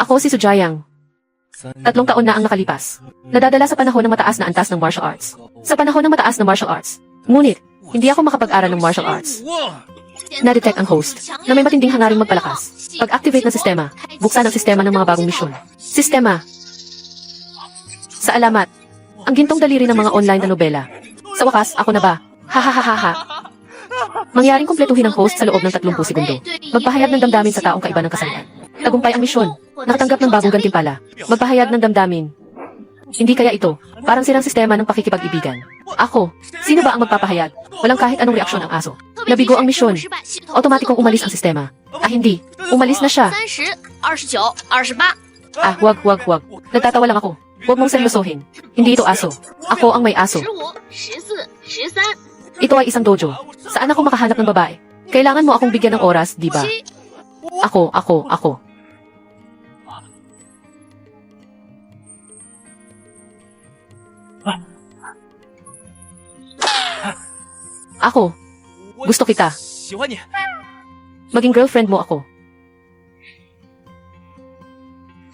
Ako si Sujayang. 3 taon na ang nakalipas. Nadadala sa panahon ng mataas na antas ng martial arts. Sa panahon ng mataas na martial arts. Ngunit, hindi ako makapag-aral ng martial arts. Na-detect ang host na may matinding hangaring magpalakas. Pag-activate ng sistema, buksan ang sistema ng mga bagong misyon. Sistema. Sa alamat, ang gintong daliri ng mga online na nobela. Sa wakas, ako na ba? Ha. Mangyaring kumpletuhin ang host sa loob ng 30 segundo. Magpahayag ng damdamin sa taong kaiba ng kasalian. Tagumpay ang misyon. Nakatanggap ng bagong gantimpala. Magpahayag ng damdamin. Hindi kaya ito, parang sirang sistema ng pakikipag-ibigan. Ako, sino ba ang magpapahayag? Walang kahit anong reaksyon ang aso. Nabigo ang misyon. Otomatikong umalis ang sistema. Hindi. Umalis na siya. 30, 29, 28. Wag. Nagtatawa lang ako. Huwag mong seryosohin. Hindi ito aso. Ako ang may aso. 15, 14, 13. Ito ay isang dojo. Saan ako makahanap ng babae? Kailangan mo akong bigyan ng oras, di ba? Ako. Ako. Gusto kita. 喜欢你。 Maging girlfriend mo ako.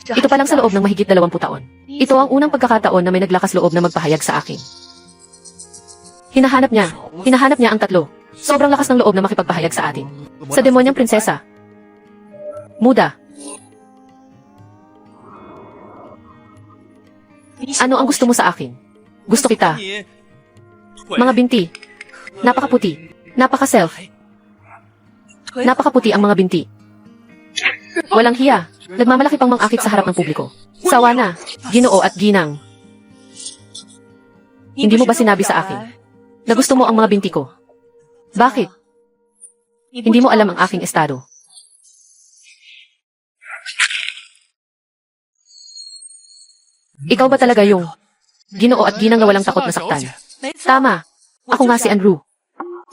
Ito pa lang sa loob ng mahigit 20 taon. Ito ang unang pagkakataon na may naglakas loob na magpahayag sa akin. Hinahanap niya ang 3. Sobrang lakas ng loob na makipagpahayag sa atin. Sa demonyang prinsesa. Muda. Ano ang gusto mo sa akin? Gusto kita. 你 Mga binti. Napakaputi. Napaka-self. Napakaputi ang mga binti. Walang hiya. Nagmamalaki pang mang-akit sa harap ng publiko. Sawa na. Ginoo at ginang. Hindi mo ba sinabi sa akin na gusto mo ang mga binti ko? Bakit? Hindi mo alam ang aking estado. Ikaw ba talaga yung ginoo at ginang na walang takot na saktan? Tama. Ako nga si Andrew.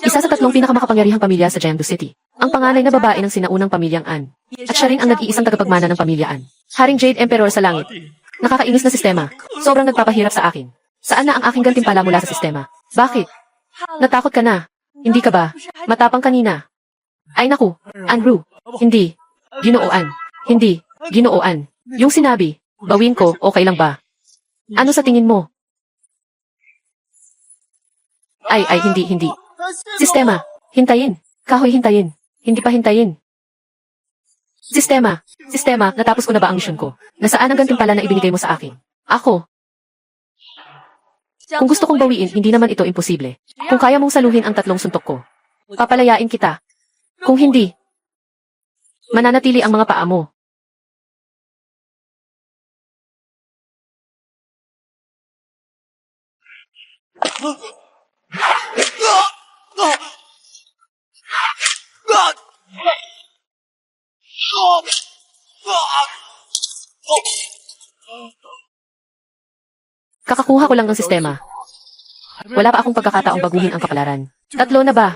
Isa sa 3 pinakamakapangyarihang pamilya sa Jiangsu City. Ang panganay na babae ng sinaunang pamilyang An. At siya rin ang nag-iisang tagapagmana ng pamilya An. Haring Jade Emperor sa langit. Nakakainis na sistema. Sobrang nagpapahirap sa akin. Saan na ang aking gantimpala mula sa sistema? Bakit? Natakot ka na. Hindi ka ba? Matapang kanina. Ay naku, Andrew. Hindi. Ginooan. Hindi. Ginooan. Yung sinabi, bawin ko, okay lang ba? Ano sa tingin mo? Ay, hindi. Sistema. Hintayin. Kahoy hintayin. Hindi pa hintayin. Sistema. Natapos ko na ba ang misyon ko? Nasaan ang gantimpala na ibinigay mo sa akin? Ako. Kung gusto kong bawiin, hindi naman ito imposible. Kung kaya mong saluhin ang 3 suntok ko, papalayain kita. Kung hindi, mananatili ang mga paa mo. Kakakuha ko lang ng sistema. Wala pa akong pagkakataong baguhin ang kapalaran. 3 na ba?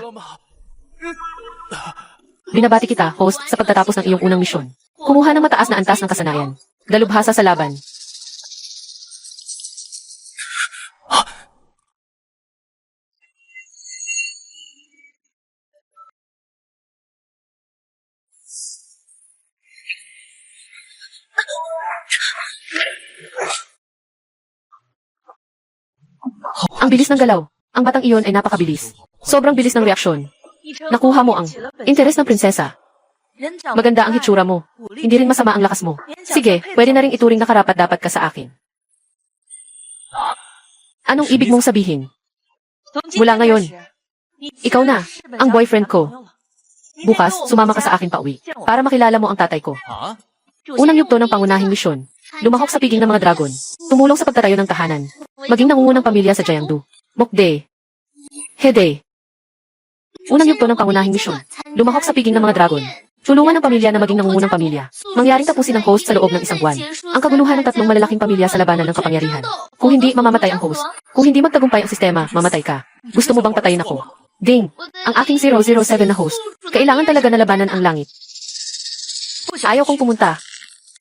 Binabati kita, host, sa pagtatapos ng iyong unang misyon. Kumuha ng mataas na antas ng kasanayan. Dalubhasa sa laban. Ang bilis ng galaw. Ang batang iyon ay napakabilis. Sobrang bilis ng reaksyon. Nakuha mo ang interes ng prinsesa. Maganda ang hitsura mo. Hindi rin masama ang lakas mo. Sige, pwede na rin ituring na karapat-dapat ka sa akin. Anong ibig mong sabihin? Mula ngayon, ikaw na, ang boyfriend ko. Bukas, sumama ka sa akin pauwi, para makilala mo ang tatay ko. 啊， Unang yugto ng pangunahing misyon. Lumahok sa piging ng mga dragon. Tumulong sa pagtatayo ng tahanan. Maging nangungunang pamilya sa Jiangdu. Mokde. Hede. Unang yugto ng pangunahing misyon. Lumahok sa piging ng mga dragon. Tulungan ng pamilya na maging nangungunang pamilya. Mangyaring tapusin ang host sa loob ng 1 buwan. Ang kaguluhan ng 3 malalaking pamilya sa labanan ng kapangyarihan. Kung hindi, mamamatay ang host. Kung hindi magtagumpay ang sistema, mamatay ka. Gusto mo bang patayin ako? Ding! Ang aking 007 na host. Kailangan talaga na labanan ang langit. Ayaw kong pumunta.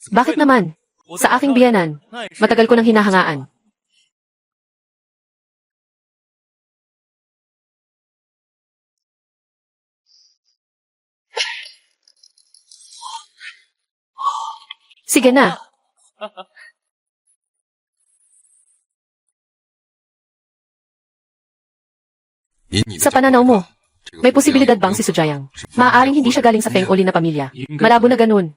Bakit naman? Sa aking biyanan, matagal ko nang hinahangaan. Sige na. Sa pananaw mo, may posibilidad bang si Sujayang? Maaaring hindi siya galing sa Feng Oli na pamilya. Malabo na ganun.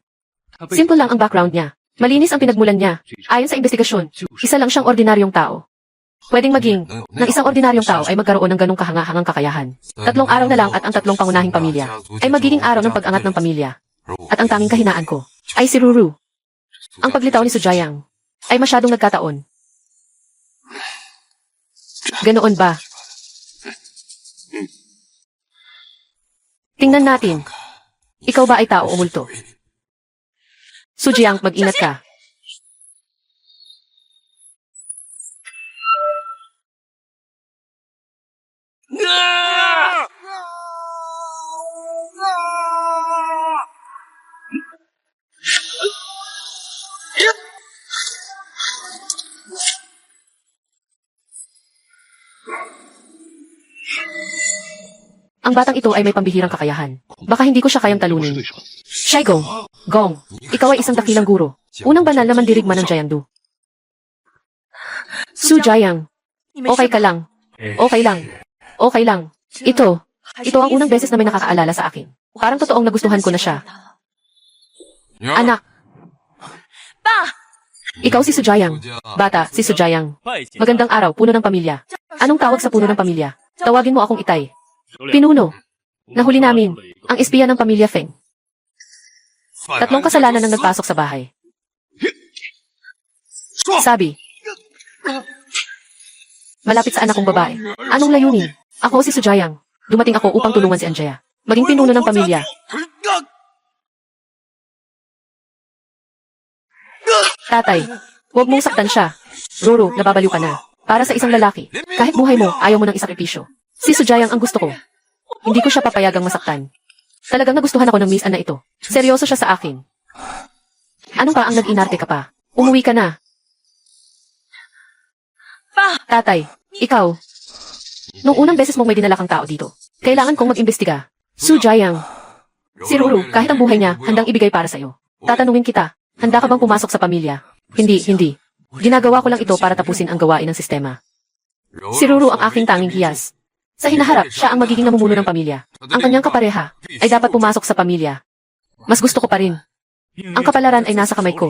Simple lang ang background niya. Malinis ang pinagmulan niya. Ayon sa investigasyon, isa lang siyang ordinaryong tao. Pwedeng maging, ng isang ordinaryong tao ay magkaroon ng ganong kahangahangang kakayahan. 3 araw na lang at ang 3 pangunahing pamilya ay magiging araw ng pag-angat ng pamilya. At ang tanging kahinaan ko ay si Ruru. Ang paglitaw ni Sujayang ay masyadong nagkataon. Ganoon ba? Tingnan natin. Ikaw ba ay tao o multo? Sujayang, mag-ingat ka. Ang batang ito ay may pambihirang kakayahan. Baka hindi ko siya kayang talunin. Shai Gong, Gong, ikaw ay isang dakilang guro. Unang banal na mandirigma ng Jiangdu. Su Jiang, okay ka lang. Okay lang. Okay lang. Ito ang unang beses na may nakakaalala sa akin. Parang totoong nagustuhan ko na siya. Anak. Ikaw si Sujayang. Bata, si Sujayang. Magandang araw, puno ng pamilya. Anong tawag sa puno ng pamilya? Tawagin mo akong Itay. Pinuno. Nahuli namin, ang espiya ng pamilya Feng. 3 kasalanan ang nagpasok sa bahay. Sabi, malapit sa anak kong babae. Anong layunin? Ako si Sujayang. Dumating ako upang tulungan si Anjaya. Maging pinuno ng pamilya. Tatay, huwag mong saktan siya. Roro, nababaliw ka na. Para sa isang lalaki, kahit buhay mo, ayaw mo ng isakripisyo. Si Sujayang ang gusto ko. Hindi ko siya papayagang masaktan. Talagang nagustuhan ako ng Miss Anna ito. Seryoso siya sa akin. Anong pa ang nag-inarte ka pa? Umuwi ka na. Tatay, ikaw. Nung unang beses mong may dinala kang tao dito, kailangan kong mag-imbestiga. Sujayang. Si Ruru, kahit ang buhay niya, handang ibigay para sa'yo. Tatanungin kita, handa ka bang pumasok sa pamilya? Hindi. Ginagawa ko lang ito para tapusin ang gawain ng sistema. Si Ruru ang aking tanging hiyas. Sa hinaharap, siya ang magiging namumuno ng pamilya. Ang kanyang kapareha ay dapat pumasok sa pamilya. Mas gusto ko pa rin. Ang kapalaran ay nasa kamay ko.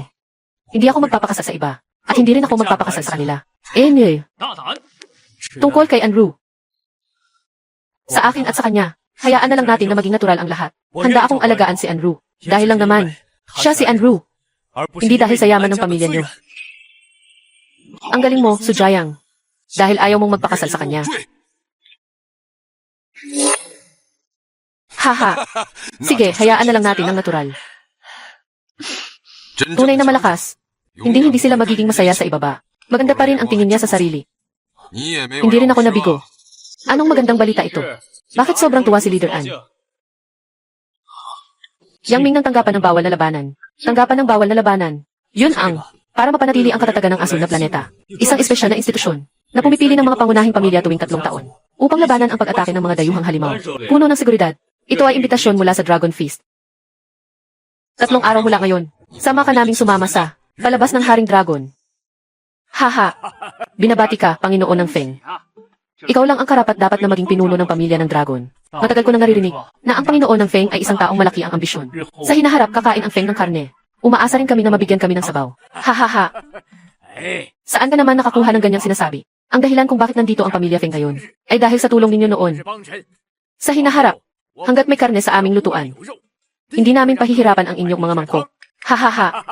Hindi ako magpapakasal sa iba. At hindi rin ako magpapakasal sa kanila. Tungkol kay Anru. Sa akin at sa kanya, hayaan na lang natin na maging natural ang lahat. Handa akong alagaan si Anru. Dahil lang naman, siya si Anru. Hindi dahil sa yaman ng pamilya niyo. Ang galing mo, Sujayang. Dahil ayaw mong magpakasal sa kanya. Haha. Sige, hayaan na lang natin ang natural. Tunay na malakas. Hindi sila magiging masaya sa ibaba. Maganda pa rin ang tingin niya sa sarili. Hindi rin ako nabigo. Anong magandang balita ito? Bakit sobrang tuwa si Leader An? Yang Ming ng tanggapan ng bawal na labanan. Tanggapan ng bawal na labanan. Yun ang, para mapanatili ang katatagan ng asul na planeta. Isang espesyal na institusyon na pumipili ng mga pangunahing pamilya tuwing 3 taon upang labanan ang pag-atake ng mga dayuhang halimaw. Puno ng seguridad. Ito ay imbitasyon mula sa Dragon Feast. 3 araw mula ngayon, sama ka naming sumama sa palabas ng Haring Dragon. Haha. Binabati ka, Panginoon ng Feng. Ikaw lang ang karapat dapat na maging pinuno ng pamilya ng Dragon. Matagal ko nang naririnig na ang Panginoon ng Feng ay isang taong malaki ang ambisyon. Sa hinaharap, kakain ang Feng ng karne. Umaasa rin kami na mabigyan kami ng sabaw. Hahaha. Saan ka naman nakakuha ng ganyang sinasabi? Ang dahilan kung bakit nandito ang pamilya Feng ngayon ay dahil sa tulong ninyo noon. Sa hinaharap, hanggat may karne sa aming lutuan, hindi namin pahihirapan ang inyong mga mangkok. Hahaha.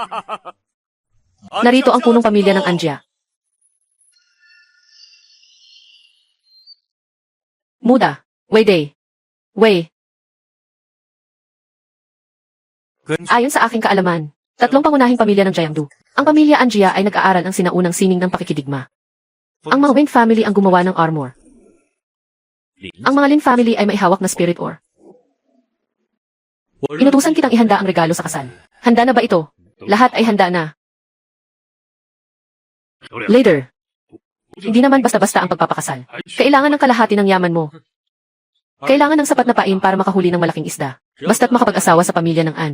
Narito ang punong pamilya ng Anjia. Muda, Wei. Ayon sa aking kaalaman, 3 pangunahing pamilya ng Jiangdu. Ang pamilya Anjia ay nag-aaral ang sinaunang sining ng pakikidigma. Ang mga Wen family ang gumawa ng armor. Ang mga Lin family ay may hawak na spirit ore. Inutusan kitang ihanda ang regalo sa kasal. Handa na ba ito? Lahat ay handa na. Later. Hindi naman basta-basta ang pagpapakasal. Kailangan ng kalahati ng yaman mo. Kailangan ng sapat na pain para makahuli ng malaking isda. Basta't makapag-asawa sa pamilya ng An.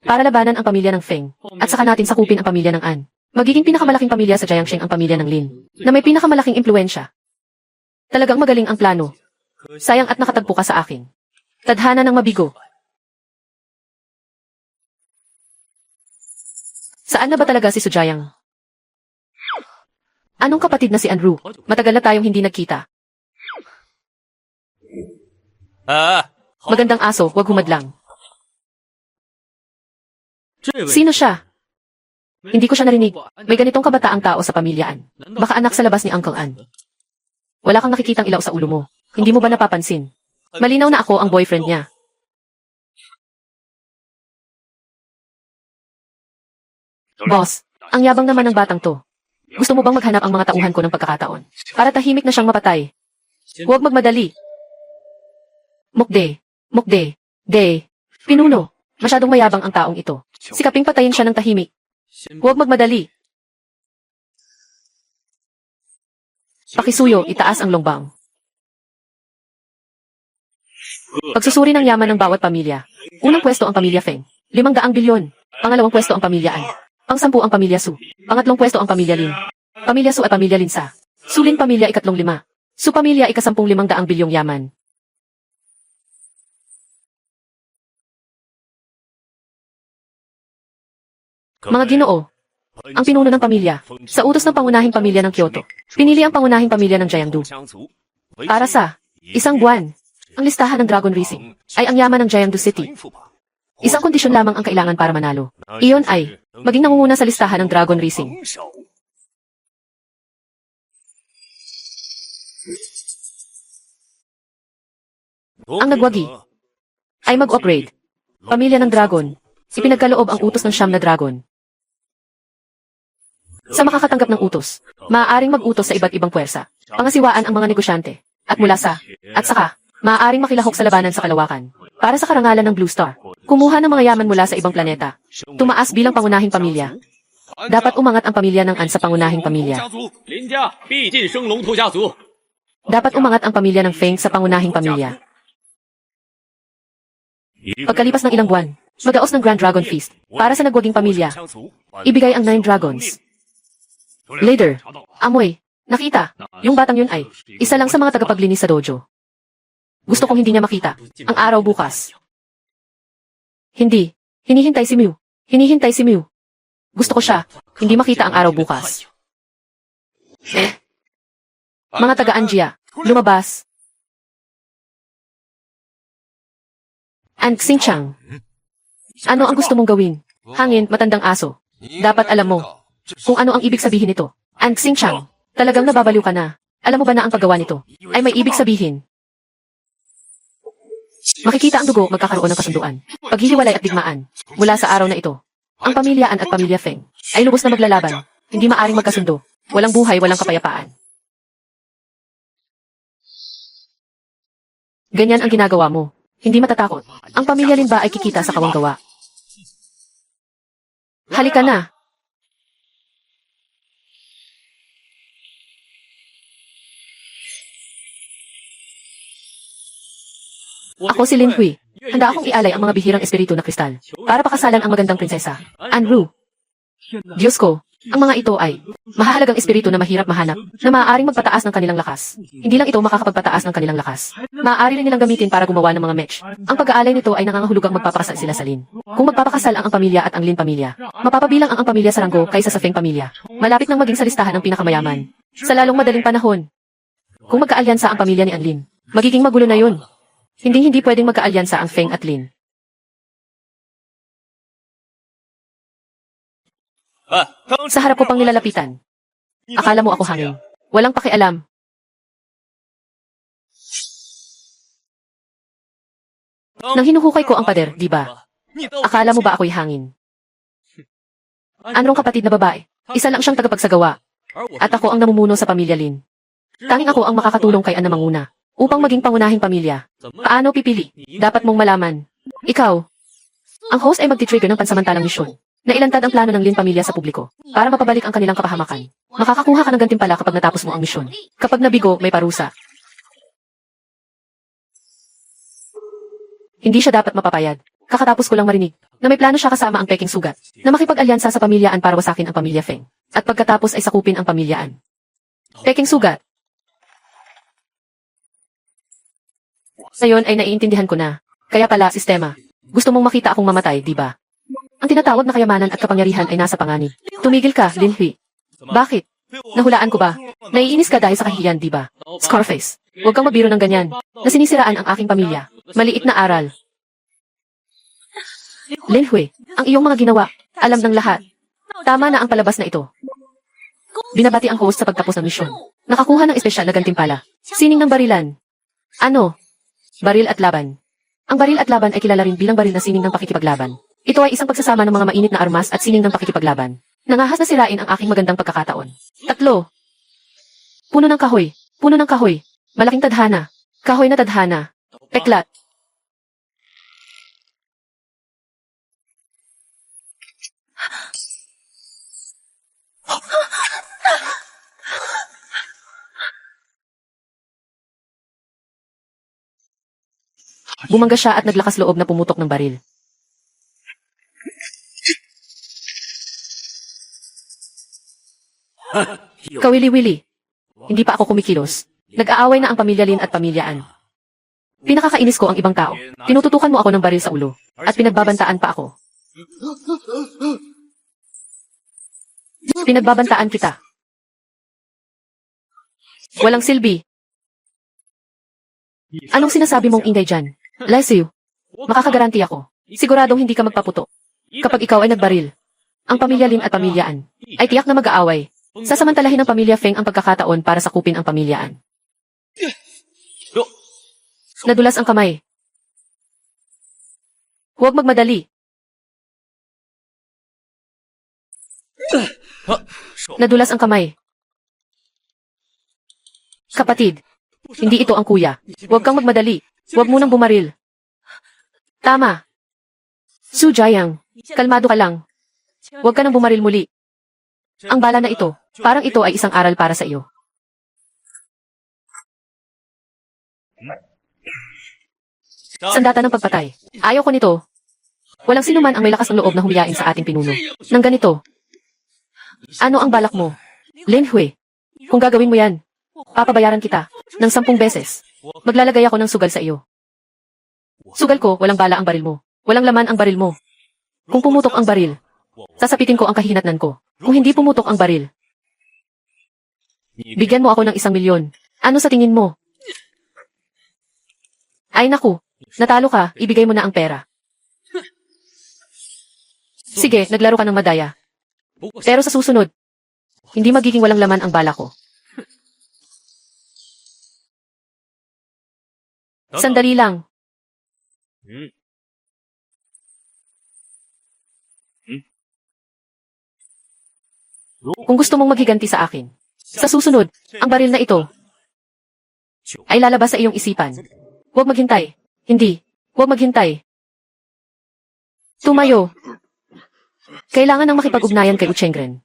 para labanan ang pamilya ng Feng, at saka natin sakupin ang pamilya ng An. Magiging pinakamalaking pamilya sa Jiangxing ang pamilya ng Lin, na may pinakamalaking impluensya. Talagang magaling ang plano. Sayang at nakatagpo ka sa akin. Tadhana ng mabigo. Saan na ba talaga si Sujayang? Anong kapatid na si Anru? Matagal na tayong hindi nagkita. Magandang aso, wag humadlang. Sino siya? Hindi ko siya narinig. May ganitong kabataang tao sa pamilyaan. Baka anak sa labas ni Uncle An. Wala kang nakikitang ilaw sa ulo mo. Hindi mo ba napapansin? Malinaw na ako ang boyfriend niya. Boss, ang yabang naman ng batang to. Gusto mo bang maghanap ang mga tauhan ko ng pagkakataon? Para tahimik na siyang mapatay. Huwag magmadali. Mukde. Mukde. De. Pinuno. Masyadong mayabang ang taong ito. Sikaping patayin siya ng tahimik. Huwag magmadali. Pakisuyo, itaas ang longbang. Pagsusuri ng yaman ng bawat pamilya. Unang pwesto ang pamilya Feng. 500 bilyon. Pangalawang pwesto ang pamilya An. Pang-10 ang pamilya Su. Pangatlong pwesto ang pamilya Lin. Pamilya Su at pamilya Linsa. Sulin pamilya ikatlong 5. Su pamilya ika-10,500 bilyong yaman. Mga ginoo, ang pinuno ng pamilya, sa utos ng pangunahing pamilya ng Kyoto, pinili ang pangunahing pamilya ng Jiangdu. Para sa isang buwan, ang listahan ng Dragon Racing ay ang yaman ng Jiangdu City. Isang kondisyon lamang ang kailangan para manalo. Iyon ay maging nangunguna sa listahan ng Dragon Racing. Ang nagwagi ay mag-upgrade. Pamilya ng Dragon, ipinagkaloob ang utos ng 9 na Dragon. Sa makakatanggap ng utos, maaaring mag-utos sa iba't ibang puwersa, pangasiwaan ang mga negosyante, at mula sa, at saka, maaaring makilahok sa labanan sa kalawakan. Para sa karangalan ng Blue Star, kumuha ng mga yaman mula sa ibang planeta, tumaas bilang pangunahing pamilya. Dapat umangat ang pamilya ng An sa pangunahing pamilya. Dapat umangat ang pamilya ng Feng sa pangunahing pamilya. Pagkalipas ng ilang buwan, magaos ng Grand Dragon Feast, para sa nagwaging pamilya. Ibigay ang 9 dragons. Later, amoy, nakita, yung batang yun ay, isa lang sa mga tagapaglinis sa dojo. Gusto kong hindi niya makita, ang araw bukas. Hindi, hinihintay si Mew, hinihintay si Mew. Gusto ko siya, hindi makita ang araw bukas. Mga taga-Anjia, lumabas. And Xingchang. Ano ang gusto mong gawin? Hangin, matandang aso. Dapat alam mo kung ano ang ibig sabihin nito. And Xingchang, talagang nababaliw ka na. Alam mo ba na ang paggawa nito ay may ibig sabihin? Makikita ang dugo magkakaroon ng kasunduan, paghihiwalay at digmaan. Mula sa araw na ito, ang pamilya An at pamilya Feng ay lubos na maglalaban. Hindi maaring magkasundo. Walang buhay, walang kapayapaan. Ganyan ang ginagawa mo. Hindi matatakot. Ang pamilya Lin ba ay kikita sa kawanggawa? Halika na. Ako si Lin Hui. Handa akong ialay ang mga bihirang espiritu na kristal para pakasalan ang magandang prinsesa, Anru. Diyos ko, ang mga ito ay mahahalagang espiritu na mahirap mahanap na maaaring magpataas ng kanilang lakas. Hindi lang ito makakapagpataas ng kanilang lakas. Maaari rin nilang gamitin para gumawa ng mga match. Ang pag-aalay nito ay nangangahulugang magpapakasal sila sa Lin. Kung magpapakasal ang pamilya at ang Lin pamilya, mapapabilang ang pamilya sa ranggo kaysa sa Feng pamilya. Malapit nang maging sa listahan ng pinakamayaman. Sa lalong madaling panahon. Kung magkaalyansa ang pamilya ni Anlin, magiging magulo na yun. Hindi pwedeng magkaalyansa ang Feng at Lin. Sa harap ko pang nilalapitan. Akala mo ako hangin. Walang pakialam. Nang hinuhukay ko ang pader, di ba? Akala mo ba ako'y hangin? Anong kapatid na babae? Isa lang siyang tagapagsagawa. At ako ang namumuno sa pamilya Lin. Tanging ako ang makakatulong kay Ana manguna. Upang maging pangunahing pamilya. Paano pipili? Dapat mong malaman. Ikaw. Ang host ay magti-trigger ng pansamantalang misyon na ilantad ang plano ng Lin pamilya sa publiko para mapabalik ang kanilang kapahamakan. Makakakuha ka ng gantimpala kapag natapos mo ang misyon. Kapag nabigo, may parusa. Hindi siya dapat mapapayag. Kakatapos ko lang marinig. na may plano siya kasama ang Peking Sugat, na makipag-alyansa sa pamilyaan para wasakin ang pamilya Feng, at pagkatapos ay sakupin ang pamilyaan. Peking Sugat. Ngayon ay naiintindihan ko na. Kaya pala, sistema. Gusto mong makita akong mamatay, di ba? Ang tinatawag na kayamanan at kapangyarihan ay nasa panganib. Tumigil ka, Lin Hui. Bakit? Nahulaan ko ba? Naiinis ka dahil sa kahihiyan, di ba? Scarface. Huwag kang mabiro ng ganyan. Na sinisiraan ang aking pamilya. Maliit na aral. Lin Hui, ang iyong mga ginawa, alam ng lahat. Tama na ang palabas na ito. Binabati ang host sa pagtapos ng misyon. Nakakuha ng espesyal na gantimpala. Sining ng barilan. Ano? Baril at laban. Ang baril at laban ay kilala rin bilang baril na sining ng pakikipaglaban. Ito ay isang pagsasama ng mga mainit na armas at sining ng pakikipaglaban. Nangahas na sirain ang aking magandang pagkakataon. 3. Puno ng kahoy. Puno ng kahoy. Malaking tadhana. Kahoy na tadhana. Peklat. Bumangga siya at naglakas loob na pumutok ng baril. Kawili-wili. Hindi pa ako kumikilos. Nag-aaway na ang pamilya Lin at pamilyaan. Pinakakainis ko ang ibang tao. Tinututukan mo ako ng baril sa ulo. At pinagbabantaan pa ako. Pinagbabantaan kita. Walang silbi. Anong sinasabi mong ingay dyan? Lesiu, makakagaranti ako. Siguradong hindi ka magpaputo. Kapag ikaw ay nagbaril, ang pamilya Lin at pamilyaan ay tiyak na mag-aaway. Sasamantalahin ng pamilya Feng ang pagkakataon para sakupin ang pamilyaan. Nadulas ang kamay. Huwag magmadali. Nadulas ang kamay. Kapatid, hindi ito ang kuya. Huwag kang magmadali. Huwag munang bumaril. Tama. Su Jiang, kalmado ka lang. Huwag ka nang bumaril muli. Ang bala na ito, parang ito ay isang aral para sa iyo. Sandata ng pagpatay. Ayaw ko nito. Walang sinuman ang may lakas ng loob na humiyain sa ating pinuno. Nang ganito. Ano ang balak mo? Lin Hui, kung gagawin mo yan, papabayaran kita ng 10 beses. Maglalagay ako ng sugal sa iyo. Sugal ko, walang bala ang baril mo. Walang laman ang baril mo. Kung pumutok ang baril, sasapitin ko ang kahinatnan ko. Kung hindi pumutok ang baril, bigyan mo ako ng 1 milyon. Ano sa tingin mo? Ay naku, natalo ka, ibigay mo na ang pera. Sige, naglaro ka ng madaya. Pero sa susunod, hindi magiging walang laman ang bala ko. Sandali lang. Kung gusto mong maghiganti sa akin, sa susunod, ang baril na ito ay lalabas sa iyong isipan. Huwag maghintay. Hindi. Huwag maghintay. Tumayo. Kailangan ng makipag-ugnayan kay Uchengren.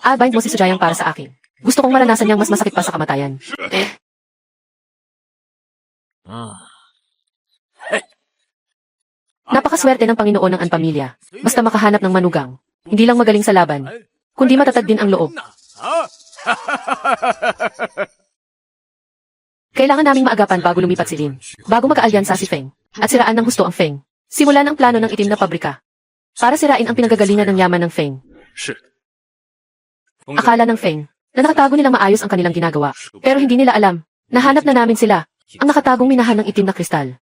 Bind mo si Sujayang para sa akin. Gusto kong maranasan niyang mas masakit pa sa kamatayan. Napakaswerte ng Panginoon ng Anpamilya. Basta makahanap ng manugang. Hindi lang magaling sa laban, kundi matatag din ang loob. Kailangan naming maagapan bago lumipat si Lin. Bago magkaalyansa si Feng. At siraan ng husto ang Feng. Simulan ang plano ng itim na pabrika. Para sirain ang pinagagalingan ng yaman ng Feng. Akala ng Feng na nakatago nilang maayos ang kanilang ginagawa. Pero hindi nila alam. Nahanap na namin sila. Ang nakatagong minahan ng itim na kristal.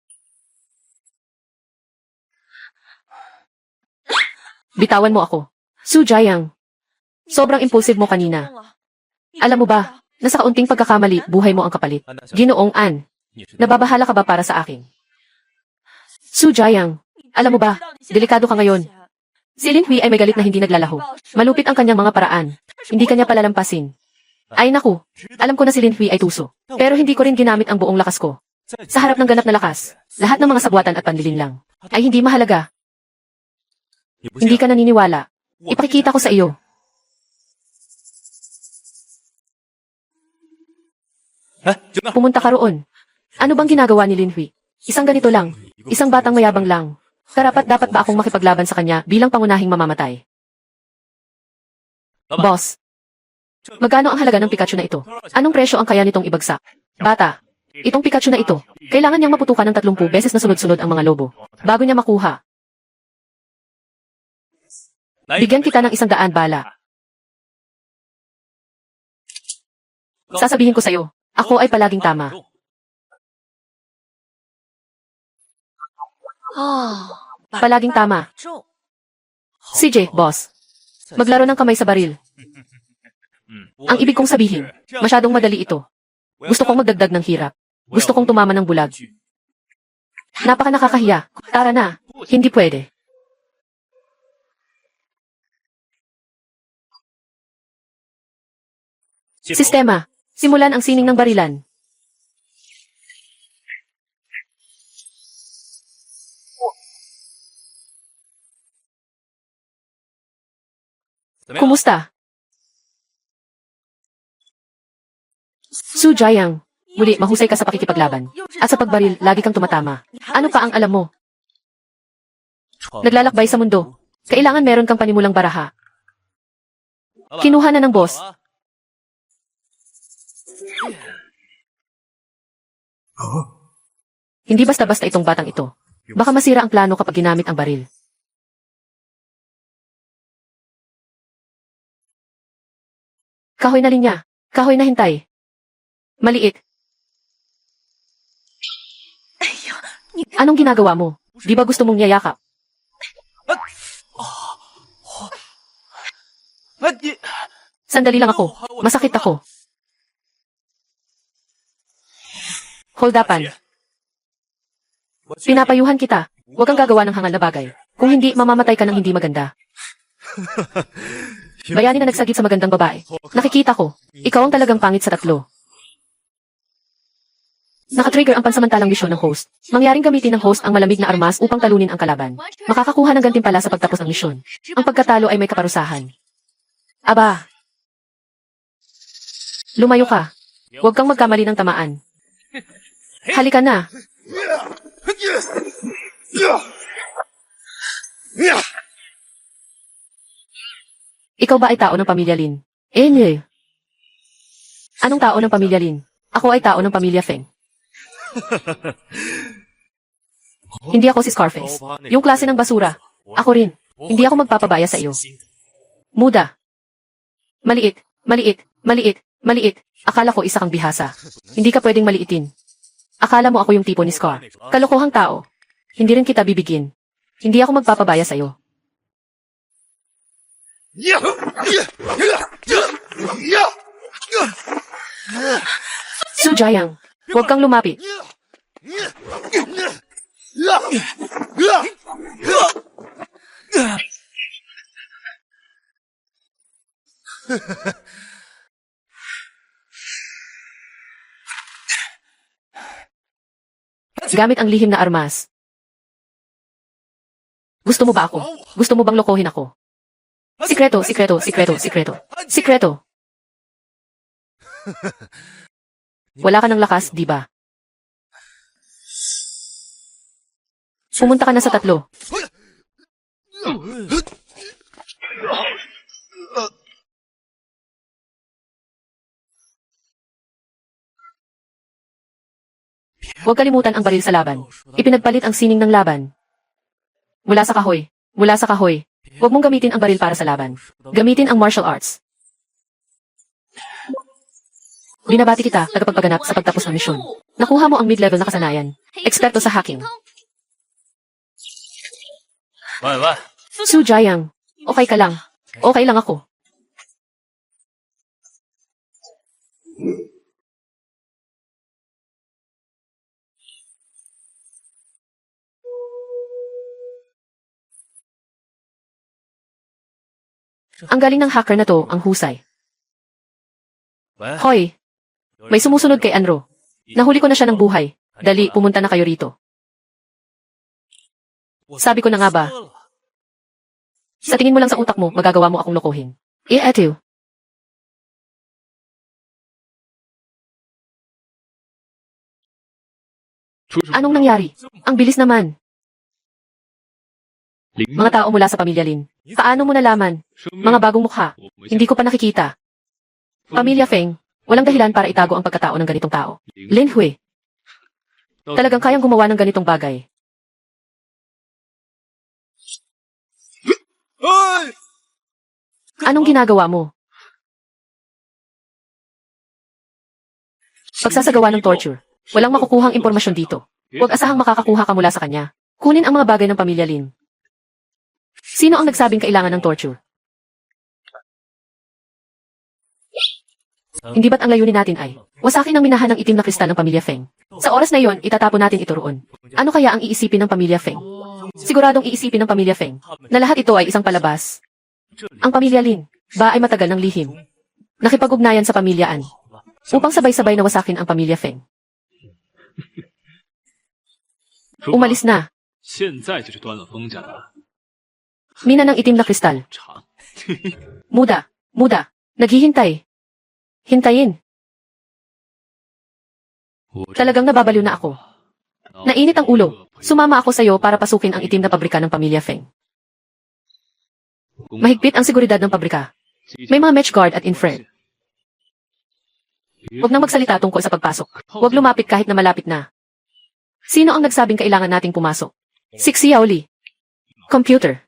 Bitawan mo ako. Su Jiang. Sobrang impulsive mo kanina. Alam mo ba, na sa kaunting pagkakamali, buhay mo ang kapalit. Ginoong An, nababahala ka ba para sa akin? Su Jiang, alam mo ba, delikado ka ngayon. Si Lin Hui ay may galit na hindi naglalaho. Malupit ang kanyang mga paraan. Hindi kanya palalampasin. Ay naku, alam ko na si Lin Hui ay tuso. Pero hindi ko rin ginamit ang buong lakas ko. Sa harap ng ganap na lakas, lahat ng mga sabwatan at panlilin lang ay hindi mahalaga. Hindi ka naniniwala. Ipakikita ko sa iyo. Pumunta ka roon. Ano bang ginagawa ni Lin Hui? Isang ganito lang. Isang batang mayabang lang. Karapat-dapat ba akong makipaglaban sa kanya bilang pangunahing mamamatay? Boss, magkano ang halaga ng Pikachu na ito? Anong presyo ang kaya nitong ibagsak? Bata, itong Pikachu na ito, kailangan niyang maputukan ng 30 beses na sunod-sunod ang mga lobo bago niya makuha. Bigyan kita ng 100 bala. Sasabihin ko sa'yo, ako ay palaging tama. Palaging tama. CJ, boss. Maglaro ng kamay sa baril. Ang ibig kong sabihin, masyadong madali ito. Gusto kong magdagdag ng hirap. Gusto kong tumama ng bulag. Napaka nakakahiya. Tara na. Hindi pwede. Sistema. Simulan ang sining ng barilan. Kumusta? Su Jiang. Muli, mahusay ka sa pakikipaglaban. At sa pagbaril, lagi kang tumatama. Ano pa ang alam mo? Naglalakbay sa mundo. Kailangan meron kang panimulang baraha. Kinuha na ng boss. Hindi basta-basta itong batang ito. Baka masira ang plano kapag ginamit ang baril. Kahoy na linya. Kahoy na hintay. Maliit. Anong ginagawa mo? Di ba gusto mong niyayakap? Sandali lang ako. Masakit ako. Holdapan. Pinapayuhan kita. Huwag kang gagawa ng hangal na bagay. Kung hindi, mamamatay ka ng hindi maganda. Bayani na nagsagit sa magandang babae. Nakikita ko. Ikaw ang talagang pangit sa tatlo. Nakatrigger ang pansamantalang misyon ng host. Mangyaring gamitin ng host ang malamig na armas upang talunin ang kalaban. Makakakuha ng gantimpala sa pagtapos ng misyon. Ang pagkatalo ay may kaparusahan. Aba. Lumayo ka. Huwag kang magkamali ng tamaan. Halika na. Ikaw ba ay tao ng pamilya Lin? Hindi. Anong tao ng pamilya Lin? Ako ay tao ng pamilya Feng. Hindi ako si Scarface. Yung klase ng basura. Ako rin. Hindi ako magpapabaya sa iyo. Muda. Maliit, maliit, maliit, maliit. Akala ko isa kang bihasa. Hindi ka pwedeng maliitin. Akala mo ako yung tipo ni Scar. Kalokohang tao. Hindi rin kita bibigyan. Hindi ako magpapabaya sa iyo. Su Jiang, huwag kang lumapit. Gamit ang lihim na armas. Gusto mo ba ako? Gusto mo bang lokohin ako? Sikreto, sikreto, sikreto, sikreto. Sikreto. Wala ka ng lakas, di ba? Pumunta ka na sa tatlo. Huwag kalimutan ang baril sa laban. Ipinagpalit ang sining ng laban. Mula sa kahoy. Mula sa kahoy. Huwag mong gamitin ang baril para sa laban. Gamitin ang martial arts. Binabati kita, tagapagpaganap sa pagtapos ng misyon. Nakuha mo ang mid-level na kasanayan. Eksperto sa hacking. Su Jiang, okay ka lang. Okay lang ako. Ang galing ng hacker na to, ang husay. Hoy, may sumusunod kay Anro. Nahuli ko na siya ng buhay. Dali, pumunta na kayo rito. Sabi ko na nga ba? Sa tingin mo lang sa utak mo, magagawa mo akong lokohin. Eto. Anong nangyari? Ang bilis naman. Mga tao mula sa pamilya Lin. Paano mo nalaman? Mga bagong mukha. Hindi ko pa nakikita. Pamilya Feng, walang dahilan para itago ang pagkatao ng ganitong tao. Lin Hui. Talagang kayang gumawa ng ganitong bagay. Anong ginagawa mo? Pagsasagawa ng torture. Walang makukuhang impormasyon dito. Huwag asahang makakakuha ka mula sa kanya. Kunin ang mga bagay ng pamilya Lin. Sino ang nagsabing kailangan ng torture? Hindi ba't ang layunin natin ay wasakin ang minahan ng itim na kristal ng pamilya Feng? Sa oras na iyon, itatapon natin ito roon. Ano kaya ang iisipin ng pamilya Feng? Siguradong iisipin ng pamilya Feng na lahat ito ay isang palabas. Ang pamilya Lin ba ay matagal ng lihim? Nakipag-ugnayan sa pamilyaan upang sabay-sabay na wasakin ang pamilya Feng. Umalis na. 现在就是端了风家的 Mina ng itim na kristal. 茶。 Muda, naghihintay. Hintayin. Talagang nababaliw na ako. Nainit ang ulo. Sumama ako sa'yo para pasukin ang itim na pabrika ng pamilya Feng. Mahigpit ang seguridad ng pabrika. May mga match guard at infrared. Huwag nang magsalita tungkol sa pagpasok. Huwag lumapit kahit na malapit na. Sino ang nagsabing kailangan nating pumasok? Si Xiaoli. Computer.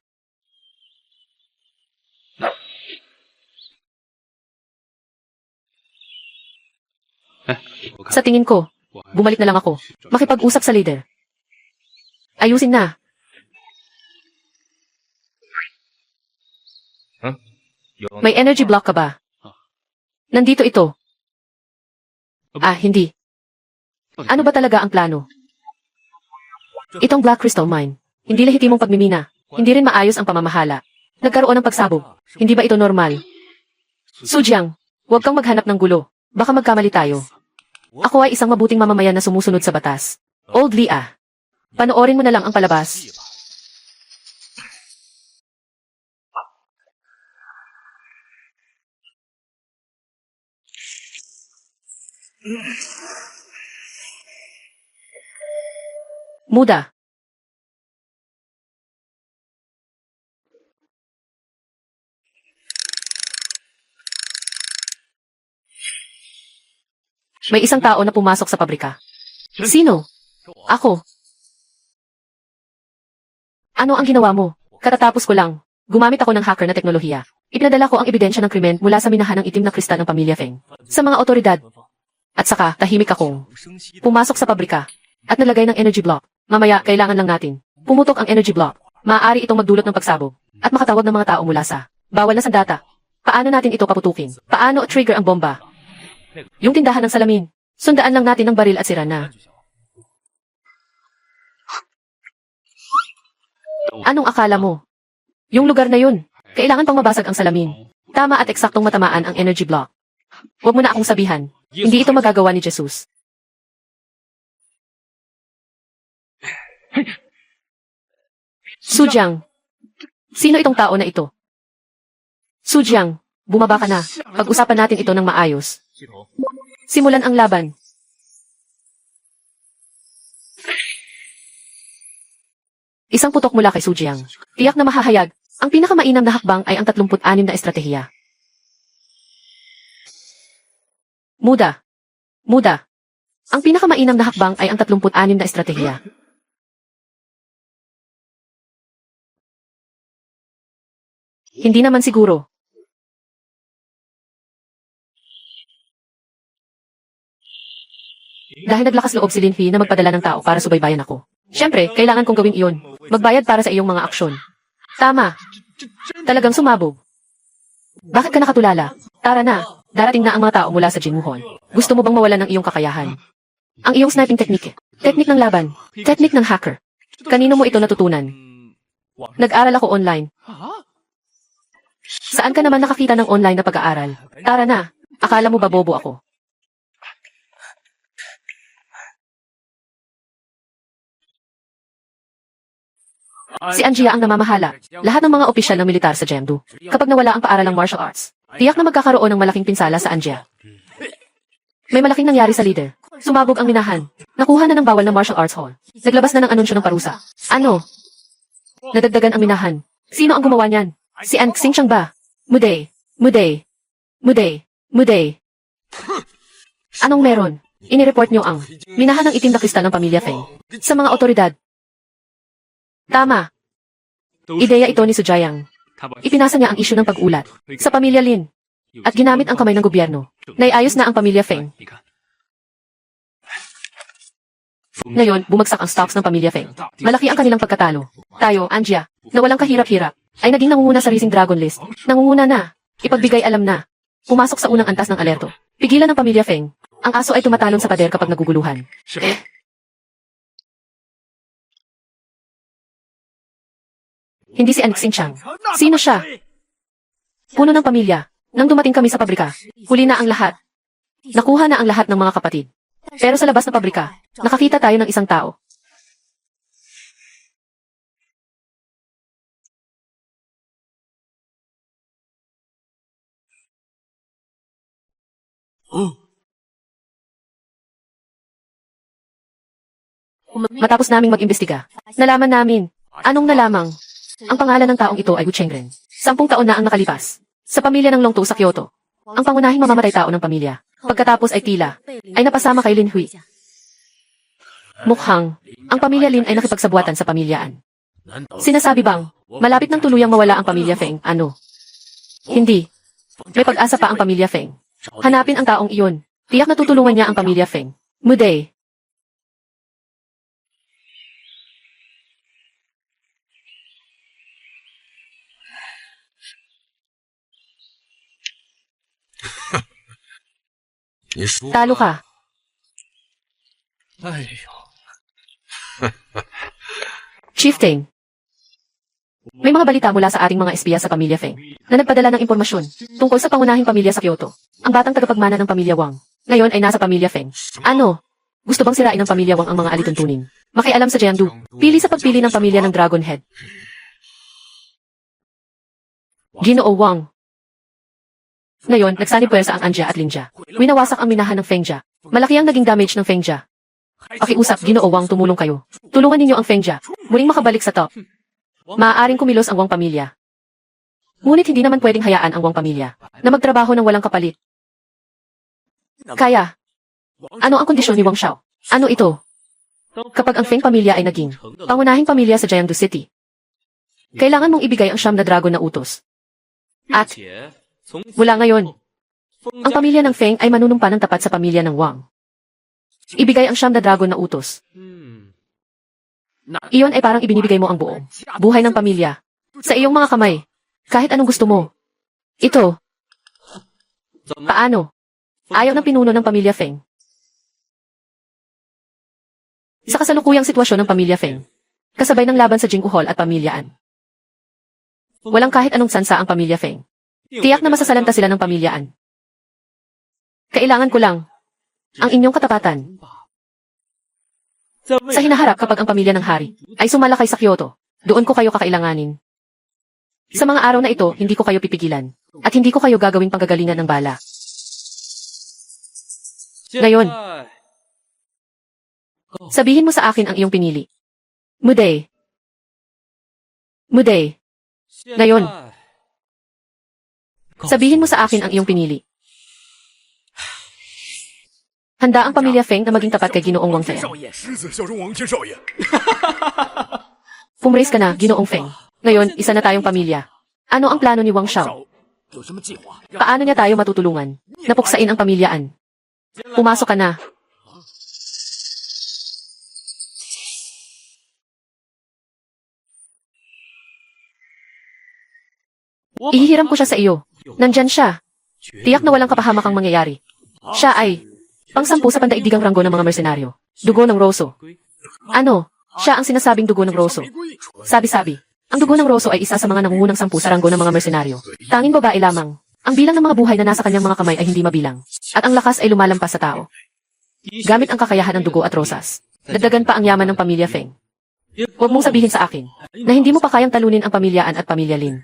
Sa tingin ko, bumalik na lang ako. Makipag-usap sa leader. Ayusin na. May energy block ka ba? Nandito ito. Ah, hindi. Ano ba talaga ang plano? Itong Black Crystal Mine. Hindi lehitimong pagmimina. Hindi rin maayos ang pamamahala. Nagkaroon ng pagsabog. Hindi ba ito normal? Sujiang, huwag kang maghanap ng gulo. Baka magkamali tayo. Ako ay isang mabuting mamamayan na sumusunod sa batas. Old Lee ah. Panoorin mo na lang ang palabas. Muda. May isang tao na pumasok sa pabrika. Sino? Ako. Ano ang ginawa mo? Katatapos ko lang. Gumamit ako ng hacker na teknolohiya. Ipinadala ko ang ebidensya ng krimen mula sa minahan ng itim na kristal ng pamilya Feng sa mga otoridad. At saka, tahimik akong pumasok sa pabrika at nalagay ng energy block. Mamaya, kailangan lang natin pumutok ang energy block. Maaari itong magdulot ng pagsabog at makatawag ng mga tao mula sa bawal na sandata. Paano natin ito paputukin? Paano trigger ang bomba? Yung tindahan ng salamin. Sundaan lang natin ng baril at sira na. Anong akala mo? Yung lugar na yun, kailangan pang mabasag ang salamin. Tama at eksaktong matamaan ang energy block. Huwag mo na akong sabihan. Hindi ito magagawa ni Jesus. Sujiang. Sino itong tao na ito? Sujiang, bumaba ka na. Pag-usapan natin ito ng maayos. Simulan ang laban. Isang putok mula kay Sujiang. Tiyak na mahahayag. Ang pinakamainam na hakbang ay ang 36 na estratehiya. Muda. Ang pinakamainam na hakbang ay ang 36 na estratehiya. Hindi naman siguro. Dahil naglakas loob si Linfi na magpadala ng tao para subaybayan ako. Siyempre, kailangan kong gawin iyon. Magbayad para sa iyong mga aksyon. Tama. Talagang sumabog. Bakit ka nakatulala? Tara na. Darating na ang mga tao mula sa Jinmuhon. Gusto mo bang mawalan ng iyong kakayahan? Ang iyong sniping technique. Technique ng laban. Technique ng hacker. Kanino mo ito natutunan? Nag-aral ako online. Saan ka naman nakakita ng online na pag-aaral? Tara na. Akala mo ba bobo ako? Si Anjia ang namamahala. Lahat ng mga opisyal ng militar sa Jemdu. Kapag nawala ang paaralang martial arts, tiyak na magkakaroon ng malaking pinsala sa Anjia. May malaking nangyari sa leader. Sumabog ang minahan. Nakuha na ng bawal na martial arts hall. Naglabas na ng anunsyo ng parusa. Ano? Nadagdagan ang minahan. Sino ang gumawa niyan? Si An Xingqiang ba? Muday. Muday. Muday. Muday. Anong meron? Inireport niyo ang minahan ng itim na kristal ng pamilya Feng sa mga otoridad. Tama. Ideya ito ni Sujayang. Ipinasa niya ang isyu ng pag-ulat sa pamilya Lin at ginamit ang kamay ng gobyerno. Naiayos na ang pamilya Feng. Ngayon, bumagsak ang stocks ng pamilya Feng. Malaki ang kanilang pagkatalo. Tayo, Anjia, na walang kahirap-hirap, ay naging nangunguna sa Rising Dragon List. Nangunguna na. Ipagbigay alam na. Pumasok sa unang antas ng alerto. Pigilan ng pamilya Feng. Ang aso ay tumatalon sa pader kapag naguguluhan. Hindi si An Xingqiang. Sino siya? Puno ng pamilya. Nang dumating kami sa pabrika, huli na ang lahat. Nakuha na ang lahat ng mga kapatid. Pero sa labas ng pabrika, nakakita tayo ng isang tao. Matapos naming mag-imbestiga, nalaman namin. Anong nalamang? Ang pangalan ng taong ito ay Wu Chengren. 10 taon na ang nakalipas. Sa pamilya ng Longtou sa Kyoto. Ang pangunahing mamamatay tao ng pamilya. Pagkatapos ay tila, ay napasama kay Lin Hui. Mukhang, ang pamilya Lin ay nakipagsabuatan sa pamilyaan. Sinasabi bang, malapit nang tuluyang mawala ang pamilya Feng, ano? Hindi. May pag-asa pa ang pamilya Feng. Hanapin ang taong iyon. Tiyak na tutulungan niya ang pamilya Feng. Muday. Talo ka. Chieftain. May mga balita mula sa ating mga espiya sa pamilya Feng na nagpadala ng impormasyon tungkol sa pangunahing pamilya sa Kyoto. Ang batang tagapagmana ng pamilya Wang. Ngayon ay nasa pamilya Feng. Ano? Gusto bang sirain ng pamilya Wang ang mga alituntunin? Makialam sa Jiangdu. Pili sa pagpili ng pamilya ng Dragon Head. Ginoo Wang. Ngayon, nagsanib puwersa ang Anjia at Linjia. Winawasak ang minahan ng Fengjia. Malaki ang naging damage ng Fengjia. Pakiusap, Ginoo Wang, tumulong kayo. Tulungan ninyo ang Fengjia. Muling makabalik sa top. Maaaring kumilos ang Wang pamilya. Ngunit hindi naman pwedeng hayaan ang Wang pamilya na magtrabaho ng walang kapalit. Kaya, ano ang kondisyon ni Wang Xiao? Ano ito? Kapag ang Feng pamilya ay naging pangunahing pamilya sa Jiangdu City, kailangan mong ibigay ang 9 na dragon na utos. At, mula ngayon, ang pamilya ng Feng ay manunumpa ng tapat sa pamilya ng Wang. Ibigay ang 9 na dragon na utos. Iyon ay parang ibinibigay mo ang buong buhay ng pamilya sa iyong mga kamay. Kahit anong gusto mo. Ito. Paano? Ayaw ng pinuno ng pamilya Feng. Sa kasalukuyang sitwasyon ng pamilya Feng, kasabay ng laban sa Jinggu Hall at pamilyaan. Walang kahit anong sansa ang pamilya Feng. Tiyak na masasalanta sila ng pamilyaan. Kailangan ko lang ang inyong katapatan. Sa hinaharap kapag ang pamilya ng hari ay sumalakay sa Kyoto, doon ko kayo kakailanganin. Sa mga araw na ito, hindi ko kayo pipigilan. At hindi ko kayo gagawing panggagalingan ng bala. Ngayon, sabihin mo sa akin ang iyong pinili. Muday. Muday. Ngayon, sabihin mo sa akin ang iyong pinili. Handa ang pamilya Feng na maging tapat kay Ginoong Wang Feng. Pumraise ka na, Ginoong Feng. Ngayon, isa na tayong pamilya. Ano ang plano ni Wang Xiao? Paano niya tayo matutulungan? Napuksain ang pamilyaan. Pumasok ka na. Ihihiram ko siya sa iyo. Nandyan siya. Tiyak na walang kapahamakang mangyayari. Siya ay pang-10 sa pandaigdigang ranggo ng mga mersenaryo. Dugo ng Rosso. Ano? Siya ang sinasabing dugo ng Rosso. Sabi-sabi, ang dugo ng Rosso ay isa sa mga nangungunang 10 sa ranggo ng mga mersenaryo. Tanging babae lamang. Ang bilang ng mga buhay na nasa kanyang mga kamay ay hindi mabilang. At ang lakas ay lumalampas sa tao. Gamit ang kakayahan ng dugo at rosas. Dagdagan pa ang yaman ng pamilya Feng. Huwag mong sabihin sa akin na hindi mo pa kayang talunin ang pamilyaan at pamilya Lin.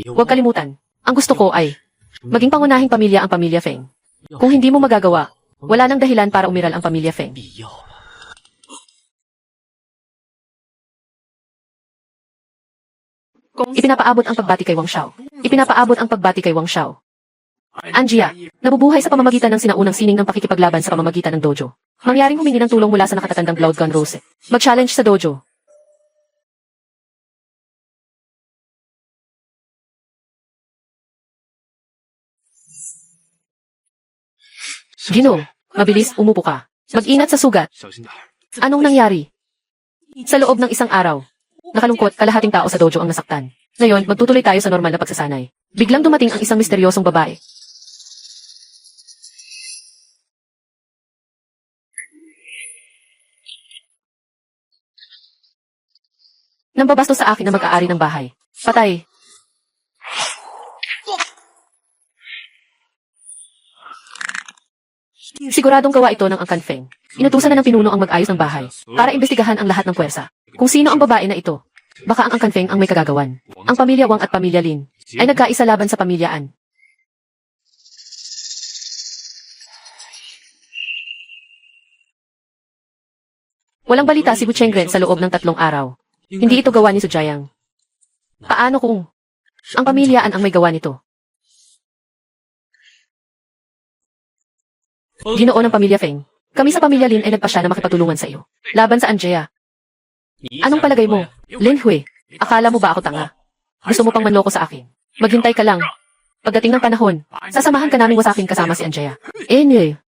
Huwag kalimutan. Ang gusto ko ay maging pangunahing pamilya ang pamilya Feng. Kung hindi mo magagawa, wala nang dahilan para umiral ang pamilya Feng. Ipinapaabot ang pagbati kay Wang Xiao. Ipinapaabot ang pagbati kay Wang Xiao. Anjia, nabubuhay sa pamamagitan ng sinaunang sining ng pakikipaglaban sa pamamagitan ng dojo. Mangyaring humingi ng tulong mula sa nakatatandang Blood Gun Rose. Mag-challenge sa dojo. Gino, mabilis, umupo ka. Mag-ingat sa sugat. 小心点儿。 Anong nangyari? Sa loob ng isang araw, nakalungkot, kalahating tao sa dojo ang nasaktan. Ngayon, magtutuloy tayo sa normal na pagsasanay. Biglang dumating ang isang misteryosong babae. Nambabastos sa akin na mag-aari ng bahay. Patay. Siguradong gawa ito ng Angkan Feng. Inutusan na ng pinuno ang mag-ayos ng bahay para imbestigahan ang lahat ng puwersa. Kung sino ang babae na ito, baka ang Angkan Feng ang may kagagawan. Ang pamilya Wang at pamilya Lin ay nagkaisa laban sa pamilya An. Walang balita si Bu Chengren sa loob ng 3 araw. Hindi ito gawa ni Sujayang. Paano kung ang pamilya An ang may gawa nito? Ginoo ng pamilya Feng, kami sa pamilya Lin ay nagpasya na makipagtulungan sa iyo. Laban sa Anjaya. Anong palagay mo? Lin Hui, akala mo ba ako tanga? Gusto mo pang manloko sa akin? Maghintay ka lang. Pagdating ng panahon, sasamahan ka naming wasakin kasama si Anjaya. Anyway.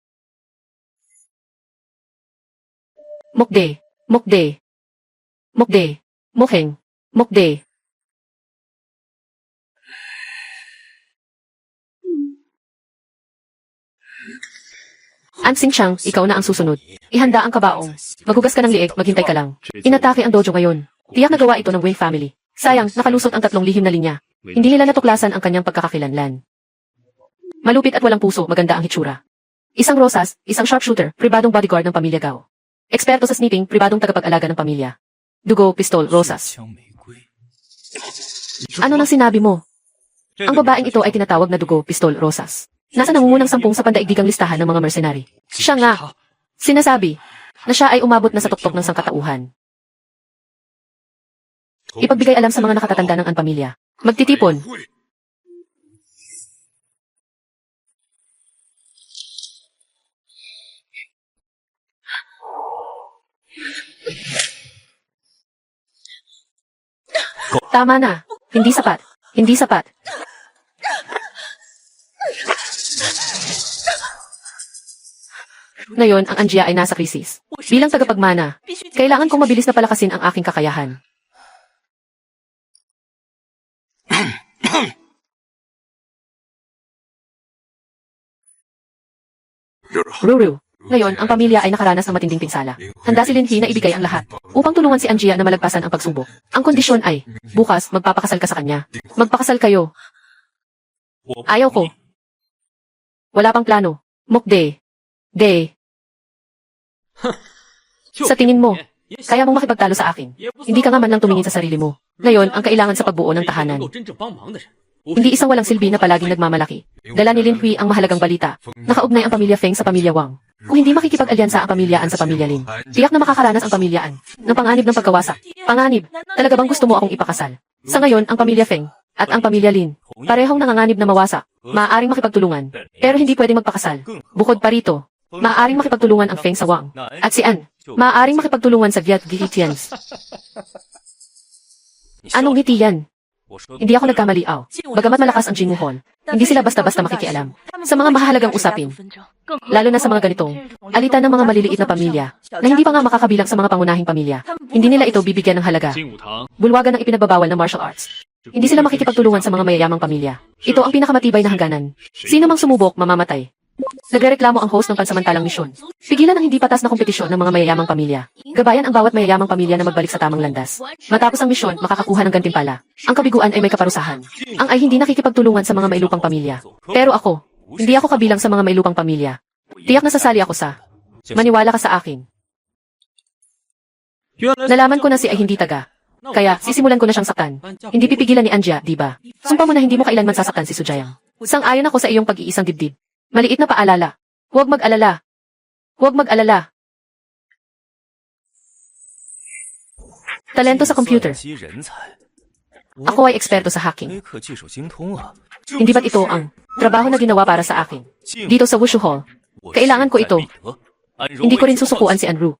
Mokde, Mokde, Mokde, Mokheng, Mokde. An Xingqiang, ikaw na ang susunod. Ihanda ang kabaong. Maghugas ka ng liig, maghintay ka lang. Inatake ang dojo ngayon. Tiyak na gawa ito ng Wing family. Sayang, nakalusot ang 3 lihim na linya. Hindi nila natuklasan ang kanyang pagkakakilanlan. Malupit at walang puso, maganda ang hitsura. Isang rosas, isang sharpshooter, pribadong bodyguard ng pamilya Gao. Eksperto sa sniping, pribadong tagapag-alaga ng pamilya. Dugo, pistol, rosas. Ano nang sinabi mo? Ang babaeng ito ay tinatawag na dugo, pistol, rosas. Nasa nangungunang 10 sa pandaigdigang listahan ng mga mercenary. Siya nga. Sinasabi na siya ay umabot na sa tuktok ng sangkatauhan. Ipagbigay alam sa mga nakatatanda ng An pamilya. Magtitipon. Tama na. Hindi sapat. Hindi sapat. Ngayon, ang Anjia ay nasa krisis. Bilang tagapagmana, kailangan kong mabilis na palakasin ang aking kakayahan. Ruru. Ngayon, ang pamilya ay nakaranas ng matinding pinsala. Handa si Lin He na ibigay ang lahat upang tulungan si Anjia na malagpasan ang pagsubok. Ang kondisyon ay, bukas, magpapakasal ka sa kanya. Magpakasal kayo. Ayaw ko. Wala pang plano. Mokde. De. Sa tingin mo, kaya mong makipagtalo sa akin. Hindi ka nga man lang tumingin sa sarili mo. Ngayon, ang kailangan sa pagbuo ng tahanan. Hindi isang walang silbi na palaging nagmamalaki. Dala ni Lin Hui ang mahalagang balita. Nakaugnay ang pamilya Feng sa pamilya Wang. Kung hindi makikipag-alyansa ang pamilya An sa pamilya Lin, tiyak na makakaranas ang pamilya An ng panganib ng pagkawasak. Panganib, talaga bang gusto mo akong ipakasal? Sa ngayon, ang pamilya Feng at ang pamilya Lin, parehong nanganganib na mawasak. Maaaring makipagtulungan, pero hindi pwedeng magpakasal. Bukod pa rito, maaaring makipagtulungan ang Feng sa Wang. At si An, maaaring makipagtulungan sa Viet Gitians. Anong ngiti yan? Hindi ako nagkamali, aw. Bagamat malakas ang Jing Hall, hindi sila basta-basta makikialam sa mga mahalagang usapin. Lalo na sa mga ganitong alitan ng mga maliliit na pamilya na hindi pa nga makakabilang sa mga pangunahing pamilya. Hindi nila ito bibigyan ng halaga. 精武堂 Bulwagan ng ipinagbabawal ng martial arts. Hindi sila makikipagtulungan sa mga mayayamang pamilya. Ito ang pinakamatibay na hangganan. Sino mang sumubok, mamamatay. Nagrereklamo ang host ng pansamantalang misyon. Pigilan ang hindi patas na kompetisyon ng mga mayayamang pamilya. Gabayan ang bawat mayayamang pamilya na magbalik sa tamang landas. Matapos ang misyon, makakakuha ng gantimpala. Ang kabiguan ay may kaparusahan. Ang ay hindi nakikipagtulungan sa mga mailupang pamilya. Pero ako, hindi ako kabilang sa mga mailupang pamilya. Tiyak na sasali ako sa maniwala ka sa akin. Nalaman ko na si ay hindi taga. Kaya, sisimulan ko na siyang saktan. Hindi pipigilan ni Anjia, di ba? Sumpa mo na hindi mo kailanman sasaktan si Sujayang. Sang-ayon ako sa iyong pag-iisang dibdib. Maliit na paalala. Huwag mag-alala. Huwag mag-alala. Talento sa computer. Ako ay eksperto sa hacking. 黑客技术精通啊！ Hindi ba't ito ang trabaho na ginawa para sa akin? Dito sa Wushu Hall. 我 Kailangan ko 势在 ito. 必得。安柔 Hindi ko 为 rin 主 susukuan 好 si Anru.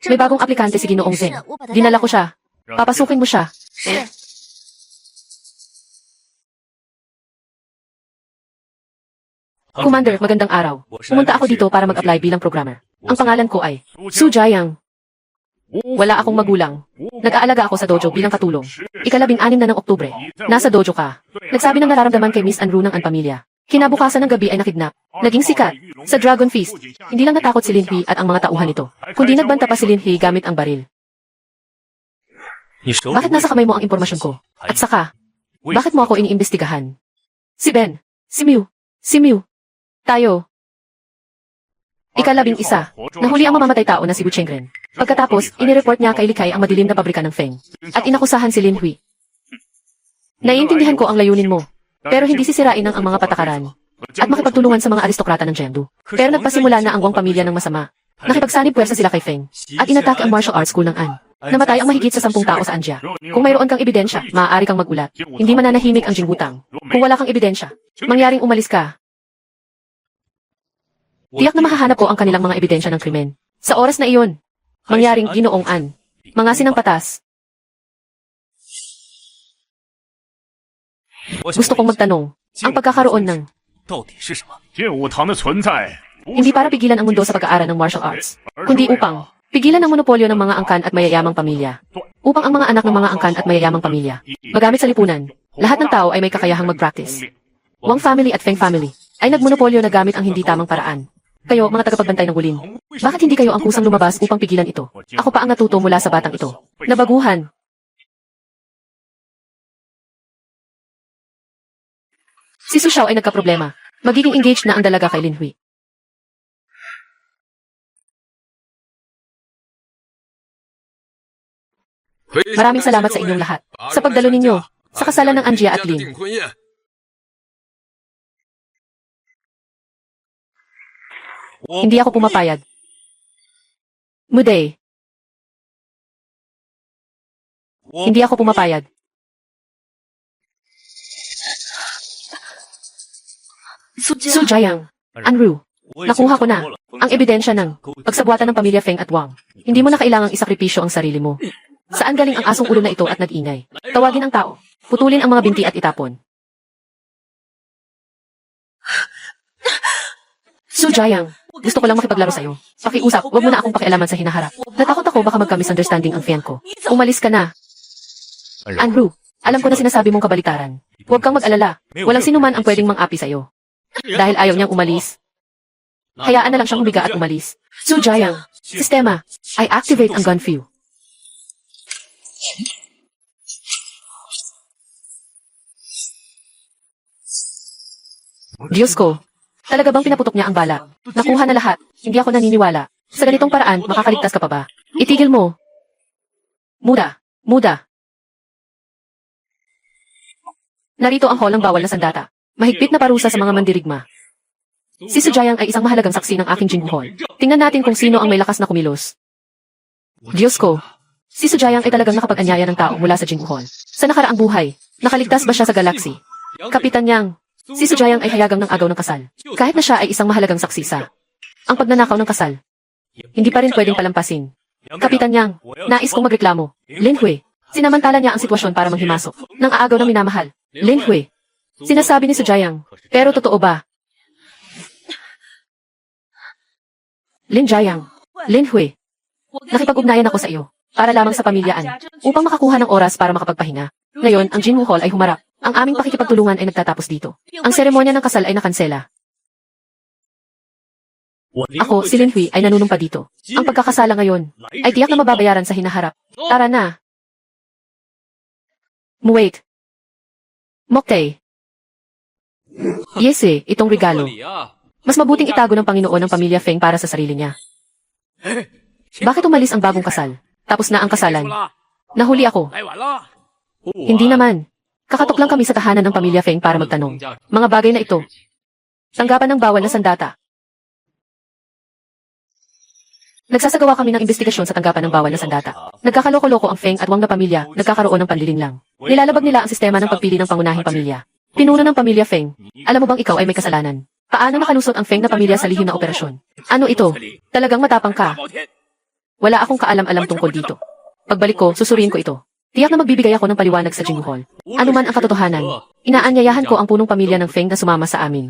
May bagong aplikante si Ginoong Zeng. Dinala ko siya. Papasukin mo siya. 是。 Commander, magandang araw. Pumunta ako dito para mag-apply bilang programmer. Ang pangalan ko ay Su Jiayang. Wala akong magulang. Nag-aalaga ako sa dojo bilang katulong. Ika-16 na ng Oktubre. Nasa dojo ka. Nagsabi ng nararamdaman kay Miss Anru ng Anpamilya. Kinabukasan ng gabi ay nakidnap. Naging sikat. Sa Dragon Feast. Hindi lang natakot si Lin Hui at ang mga tauhan nito. Kundi nagbanta pa si Lin Hui gamit ang baril. 你手里 Bakit nasa kamay mo ang impormasyon ko? At saka, bakit mo ako iniimbestigahan? Si Ben. Si Mew. Si Mew. Tayo. Ika-11. Nahuli ang mamamatay tao na si Wu Chengren. Pagkatapos, inireport niya kay Likay ang madilim na pabrika ng Feng. At inakusahan si Lin Hui. Naiintindihan ko ang layunin mo. Pero hindi sisirain ng ang mga patakaran. At makipagtulungan sa mga aristokrata ng Jiangdu. Pero nagpasimula na ang Wang pamilya ng masama. Nakipagsanib puwersa sila kay Feng. At inatake ang martial arts school ng An. Namatay ang mahigit sa 10 tao sa Anjia. Kung mayroon kang ebidensya, maaari kang magulat. Hindi mananahimik ang Jingbutang. Kung wala kang ebidensya, mangyaring umalis ka. Tiyak na mahahanap ko ang kanilang mga ebidensya ng krimen. Sa oras na iyon, mangyaring Ginoong An. Mga sinangpatas. Gusto kong magtanong, ang pagkakaroon ng 到底是什么？ 剑武堂的存在， hindi para pigilan ang mundo sa pag-aaral ng martial arts, kundi upang pigilan ang monopolyo ng mga angkan at mayayamang pamilya. Upang ang mga anak ng mga angkan at mayayamang pamilya magamit sa lipunan, lahat ng tao ay may kakayahang mag-practice. Wang family at Feng family ay nagmonopolyo na gamit ang hindi tamang paraan. Kayo, mga tagapagbantay ng Wulin, bakit hindi kayo ang kusang lumabas upang pigilan ito? Ako pa ang natuto mula sa batang ito. Nabaguhan. Si Su Xiao ay nagkaproblema. Magiging engaged na ang dalaga kay Lin Hui. Maraming salamat sa inyong lahat. Sa pagdalo ninyo, sa kasalan ng Anjia at Lin. Hindi ako pumapayag. Muday. Hindi ako pumapayag. Su Jiayang. Anru. Nakuha ko na ang ebidensya ng pagsabuatan ng pamilya Feng at Wang. Hindi mo na kailangang isakripisyo ang sarili mo. Saan galing ang asong ulo na ito at nag-ingay? Tawagin ang tao. Putulin ang mga binti at itapon. Su Jiayang, gusto ko lang makipaglaro sa'yo. Pakiusap, wag mo na akong pakialaman sa hinaharap. Natakot ako baka magka-misunderstanding ang fian ko. Umalis ka na. Anru, alam ko na sinasabi mong kabalitaran. Huwag kang mag-alala. Walang sinuman ang pwedeng mang-api sa'yo. Dahil ayaw niyang umalis. Hayaan na lang siyang humiga at umalis. Su Jiayang, sistema, I activate ang gun fuse. Diyos ko, talaga bang pinaputok niya ang bala? Nakuha na lahat, hindi ako naniniwala. Sa ganitong paraan, makakaligtas ka pa ba? Itigil mo. Muda, muda. Narito ang hall ng bawal na sandata. Mahigpit na parusa sa mga mandirigma. Si Su Jiayang ay isang mahalagang saksi ng aking Jinggu Hall. Tingnan natin kung sino ang may lakas na kumilos. Diyos ko, si Su Jiayang ay talagang nakapag-anyaya ng tao mula sa Jinggu Hall. Sa nakaraang buhay, nakaligtas ba siya sa galaxy? Kapitan Yang, si Su Jiayang ay hayagang ng agaw ng kasal. Kahit na siya ay isang mahalagang saksi sa ang pagnanakaw ng kasal. Hindi pa rin pwedeng palampasin. Kapitan Yang, nais kong magreklamo. Lin Hui, sinamantala niya ang sitwasyon para manghimasok ng aagaw ng minamahal. Lin Hui, sinasabi ni Su Jiayang, pero totoo ba? Lin Jiayang, Lin Hui, nakipag-ugnayan ako sa iyo para lamang sa pamilyaan upang makakuha ng oras para makapagpahinga. Ngayon, ang Jinwoo Hall ay humarap. Ang aming pakikipagtulungan ay nagtatapos dito. Ang seremonya ng kasal ay nakansela. Ako, si Lin Hui, ay nanunumpa dito. Ang pagkakasala ngayon ay tiyak na mababayaran sa hinaharap. Tara na. Wait. Moktay. Yes itong regalo. Mas mabuting itago ng Panginoon ng pamilya Feng para sa sarili niya. Bakit umalis ang bagong kasal? Tapos na ang kasalan. Nahuli ako. Hindi naman. Kakatok lang kami sa tahanan ng pamilya Feng para magtanong. Mga bagay na ito. Tanggapan ng bawal na sandata. Nagsasagawa kami ng investigasyon sa tanggapan ng bawal na sandata. Nagkakaloko-loko ang Feng at Wang na pamilya, nagkakaroon ng panlilinlang. Nilalabag nila ang sistema ng pagpili ng pangunahing pamilya. Pinuno ng pamilya Feng. Alam mo bang ikaw ay may kasalanan? Paano nakalusot ang Feng na pamilya sa lihim na operasyon? Ano ito? Talagang matapang ka. Wala akong kaalam-alam tungkol dito. Pagbalik ko, susuriin ko ito. Tiyak na magbibigay ako ng paliwanag sa Jingguhol. Ano man ang katotohanan, inaanyayahan ko ang punong pamilya ng Feng na sumama sa amin.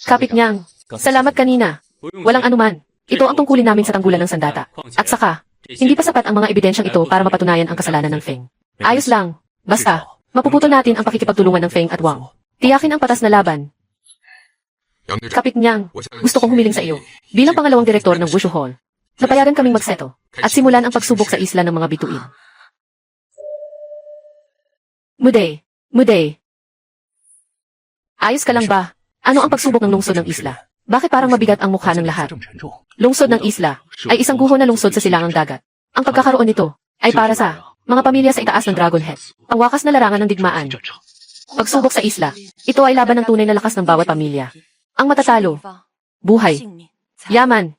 Kapit niyang, salamat kanina. Walang anuman. Ito ang tungkulin namin sa tanggulan ng sandata. At saka, hindi pa sapat ang mga ebidensyang ito para mapatunayan ang kasalanan ng Feng. Ayos lang. Basta, mapuputol natin ang pakikipagtulungan ng Feng at Wang. Tiyakin ang patas na laban. Kapit niyang, gusto kong humiling sa iyo. Bilang pangalawang direktor ng Wushu Hall, napayagan kaming magseto at simulan ang pagsubok sa isla ng mga bituin. Muday. Ayos ka lang ba? Ano ang pagsubok ng lungsod ng isla? Bakit parang mabigat ang mukha ng lahat? Lungsod ng isla ay isang guho na lungsod sa silangang dagat. Ang pagkakaroon nito ay para sa mga pamilya sa itaas ng Dragon Head. Ang wakas na larangan ng digmaan. Pagsubok sa isla, ito ay laban ng tunay na lakas ng bawat pamilya. Ang matatalo, buhay, yaman,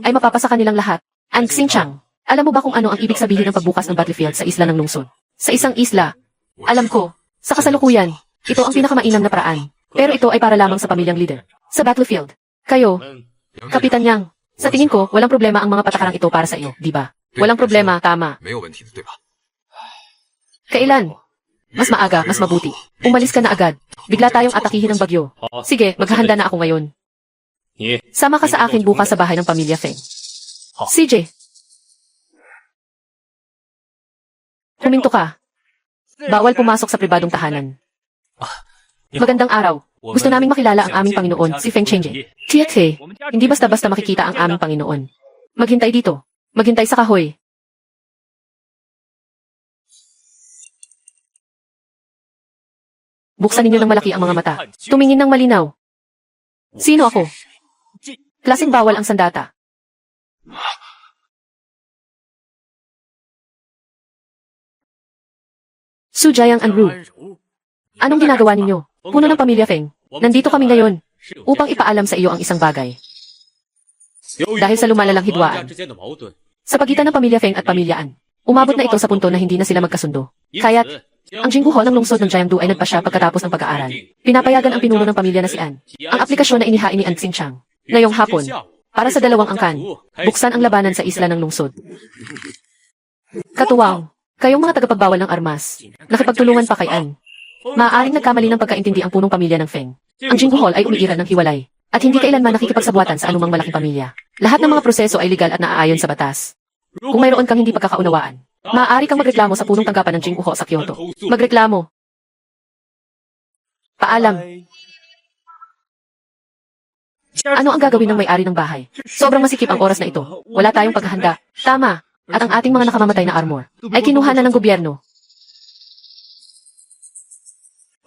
ay mapapasa kanilang lahat. Ang Xinjiang, alam mo ba kung ano ang ibig sabihin ng pagbukas ng battlefield sa isla ng lungsod? Sa isang isla, alam ko, sa kasalukuyan, ito ang pinakamainam na paraan. Pero ito ay para lamang sa pamilyang leader. Sa battlefield, kayo, Kapitan Yang, sa tingin ko, walang problema ang mga patakarang ito para sa iyo, di ba? Walang problema, tama. Kailan? Mas maaga, mas mabuti. Umalis ka na agad. Bigla tayong atakihin ng bagyo. Sige, maghahanda na ako ngayon. Sama ka sa akin bukas sa bahay ng pamilya Feng. CJ. Huminto ka. Bawal pumasok sa pribadong tahanan. Magandang araw. Gusto naming makilala ang aming Panginoon, si Feng Chengje. Tiethe, hindi basta-basta makikita ang aming Panginoon. Maghintay dito. Maghintay sa kahoy. Buksan ninyo ng malaki ang mga mata. Tumingin ng malinaw. Sino ako? Klaseng bawal ang sandata. Su Jiang and Ru. Anong ginagawa ninyo? Puno ng pamilya Feng. Nandito kami ngayon upang ipaalam sa iyo ang isang bagay. Dahil sa lumalalang hidwaan sa pagitan ng pamilya Feng at pamilyaan, umabot na ito sa punto na hindi na sila magkasundo. Kaya't, ang Jingguhol ng lungsod ng Jiangdu ay nagpasya pagkatapos ng pag-aaral. Pinapayagan ang pinuno ng pamilya na si An. Ang aplikasyon na inihain ni An Xinjiang. Ngayong hapon, para sa 2 angkan, buksan ang labanan sa isla ng lungsod. Katuwang, kayong mga tagapagbawal ng armas, nakipagtulungan pa kay An. Maaaring nagkamali ng pagkaintindi ang punong pamilya ng Feng. Ang Jingguhol ay umiiral ng hiwalay, at hindi kailanman nakikipagsabuatan sa anumang malaking pamilya. Lahat ng mga proseso ay legal at naaayon sa batas. Kung mayroon kang hindi pagkakaunawaan, maaari kang magreklamo sa punong tanggapan ng Jingguho sa Kyoto. Magreklamo. Paalam. Ano ang gagawin ng may-ari ng bahay? Sobrang masikip ang oras na ito. Wala tayong paghahanda. Tama. At ang ating mga nakamamatay na armor ay kinuha na ng gobyerno.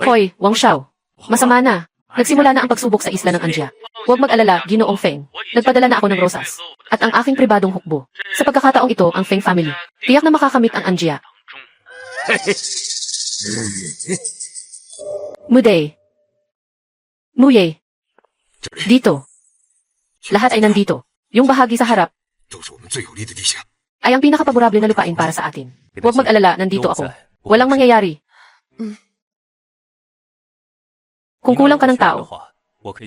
Hoy, Wang Xiao. Masama na. Nagsimula na ang pagsubok sa isla ng Anjia. Huwag mag-alala, Ginoong Feng. Nagpadala na ako ng rosas. At ang aking pribadong hukbo. Sa pagkakataong ito, ang Feng family. Tiyak na makakamit ang Anjia. Muye. Dito. Lahat ay nandito. Yung bahagi sa harap ay ang pinakapaborable na lupain para sa atin. Huwag mag-alala, nandito ako. Walang mangyayari. Kung kulang ka ng tao,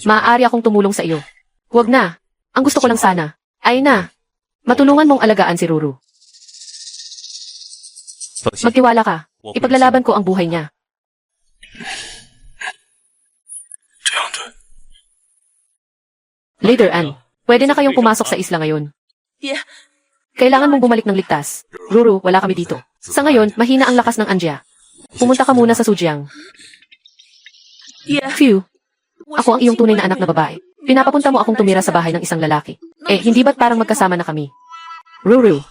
maaari akong tumulong sa iyo. Huwag na. Ang gusto ko lang sana ay na matulungan mong alagaan si Ruru. Magtiwala ka. Ipaglalaban ko ang buhay niya. Later, Anne. Pwede na kayong pumasok sa isla ngayon. Kailangan mong bumalik ng ligtas. Ruru, wala kami dito. Sa ngayon, mahina ang lakas ng Anjia. Pumunta ka muna sa Sujiang. Phew. Ako ang iyong tunay na anak na babae. Pinapapunta mo akong tumira sa bahay ng isang lalaki. Hindi ba't parang magkasama na kami? Ruru.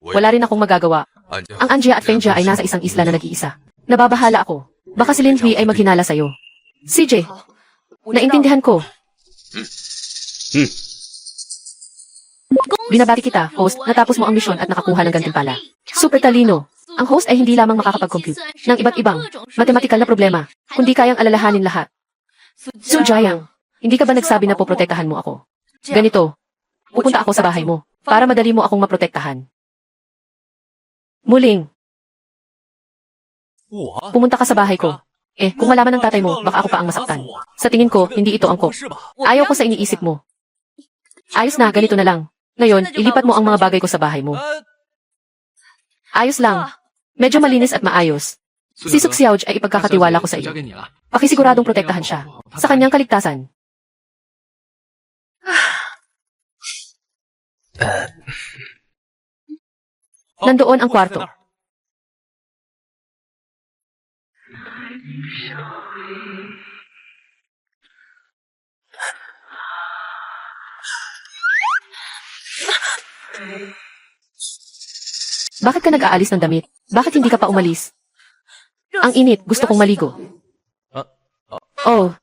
Wala rin akong magagawa. Ang Anjia at Fengjia ay nasa isang isla na nag-iisa. Nababahala ako. Baka si Lin Hui ay maghinala sa'yo. CJ. Naintindihan ko. Binabati kita, host, natapos mo ang misyon at nakakuha ng gantimpala. Super talino. Ang host ay hindi lamang makakapag-compute ng iba't ibang matematikal na problema, kundi kayang alalahanin lahat. Su Jiang, hindi ka ba nagsabi na poprotektahan mo ako? Ganito, pupunta ako sa bahay mo para madali mo akong maprotektahan. Muling, pumunta ka sa bahay ko. Kung malaman ng tatay mo, baka ako pa ang masaktan. Sa tingin ko, hindi ito angkop. Ayaw ko sa iniisip mo. Ayos na, ganito na lang. Ngayon, ilipat mo ang mga bagay ko sa bahay mo. Ayos lang. Medyo malinis at maayos. Si Suk Xiaoj ay ipagkakatiwala ko sa iyo. Pakisiguradong protektahan siya sa kanyang kaligtasan. Nandoon ang kwarto. Bakit ka nag-aalis ng damit? Bakit hindi ka pa umalis? Ang init, gusto kong maligo. Oh.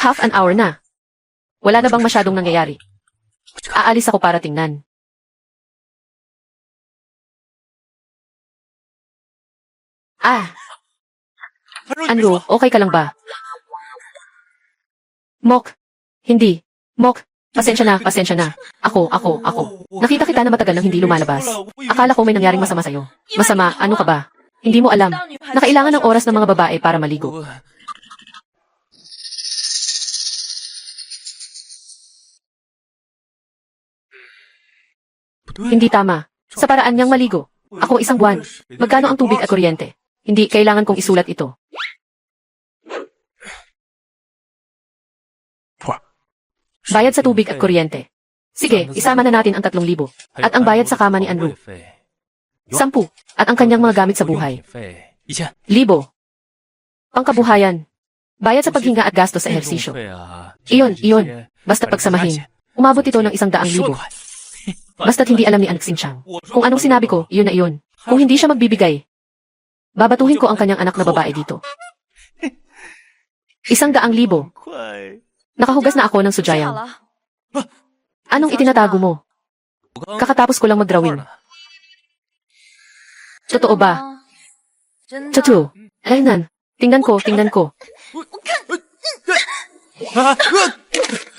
Half an hour na. Wala na bang masyadong nangyayari? Aalis ako para tingnan. Andrew, okay ka lang ba? Mok. Hindi. Mok. Pasensya na, pasensya na. Ako. Nakita kita na matagal nang hindi lumalabas. Akala ko may nangyaring masama sa'yo. Masama, ano ka ba? Hindi mo alam. Nakailangan ng oras ng mga babae para maligo. Hindi tama. Sa paraan niyang maligo. Ako isang buwan. Magkano ang tubig at kuryente? Hindi, kailangan kong isulat ito. Bayad sa tubig at kuryente. Sige, isama na natin ang 3,000. At ang bayad sa kama ni Andrew. 10. At ang kanyang mga gamit sa buhay. 1,000. Pangkabuhayan. Bayad sa paghinga at gasto sa ehersisyo. Iyon. Basta pagsamahin. Umabot ito ng 100,000. Basta't hindi alam ni Anak Xinjiang. Kung anong sinabi ko, iyon na iyon. Kung hindi siya magbibigay, babatuhin ko ang kanyang anak na babae dito. 100,000. Nakahugas na ako ng sujayang. Anong itinatago mo? Kakatapos ko lang mag-drawing. Totoo ba? Totoo. Aynan. Tingnan ko.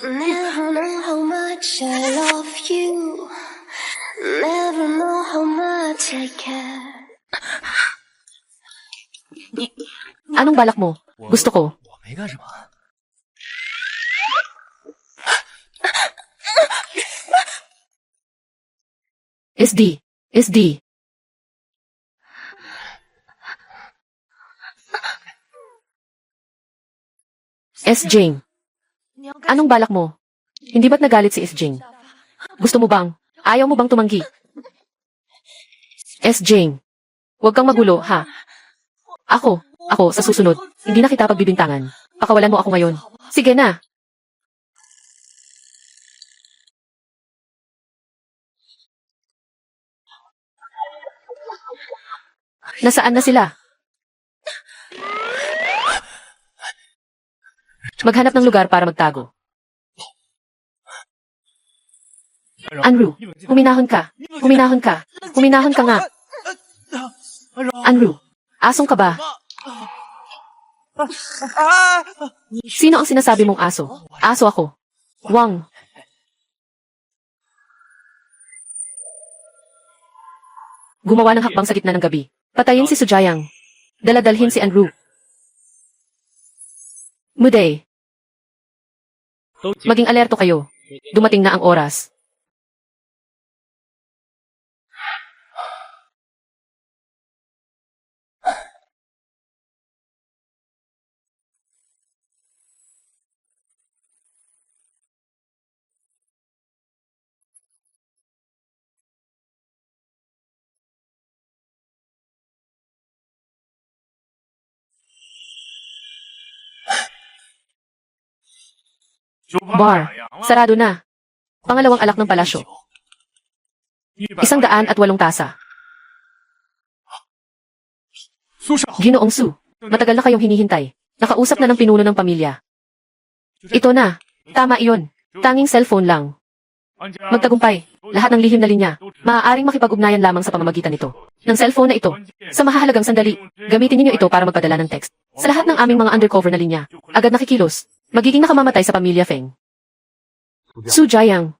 Never know how much I love you. Never know how much I care. Anong balak mo? Gusto ko. SD. S. Jing. Anong balak mo? Hindi ba't nagalit si S. Jing? Gusto mo bang? Ayaw mo bang tumanggi? S. Jing. Huwag kang magulo, ha? Ako, sa susunod, hindi na kita pagbibintangan. Pakawalan mo ako ngayon. Sige na. Nasaan na sila? Maghanap ng lugar para magtago. Andrew, huminahon ka. Huminahon ka nga. Andrew, asong ka ba? Sino ang sinasabi mong aso? Aso ako. Wang. Gumawa ng hakbang sa gitna ng gabi. Patayin si Sujayang. Daladalhin si Andrew. Muday. Maging alerto kayo. Dumating na ang oras. Bar. Sarado na. Pangalawang alak ng palasyo. 108 tasa. Ginoong Su, matagal na kayong hinihintay. Nakausap na ng pinuno ng pamilya. Ito na. Tama iyon. Tanging cellphone lang. Magtagumpay. Lahat ng lihim na linya, maaaring makipag-ugnayan lamang sa pamamagitan nito. Ng cellphone na ito. Sa mahahalagang sandali, gamitin ninyo ito para magpadala ng text. Sa lahat ng aming mga undercover na linya, agad nakikilos. Magiging nakamamatay sa pamilya Feng. Su Jiayang.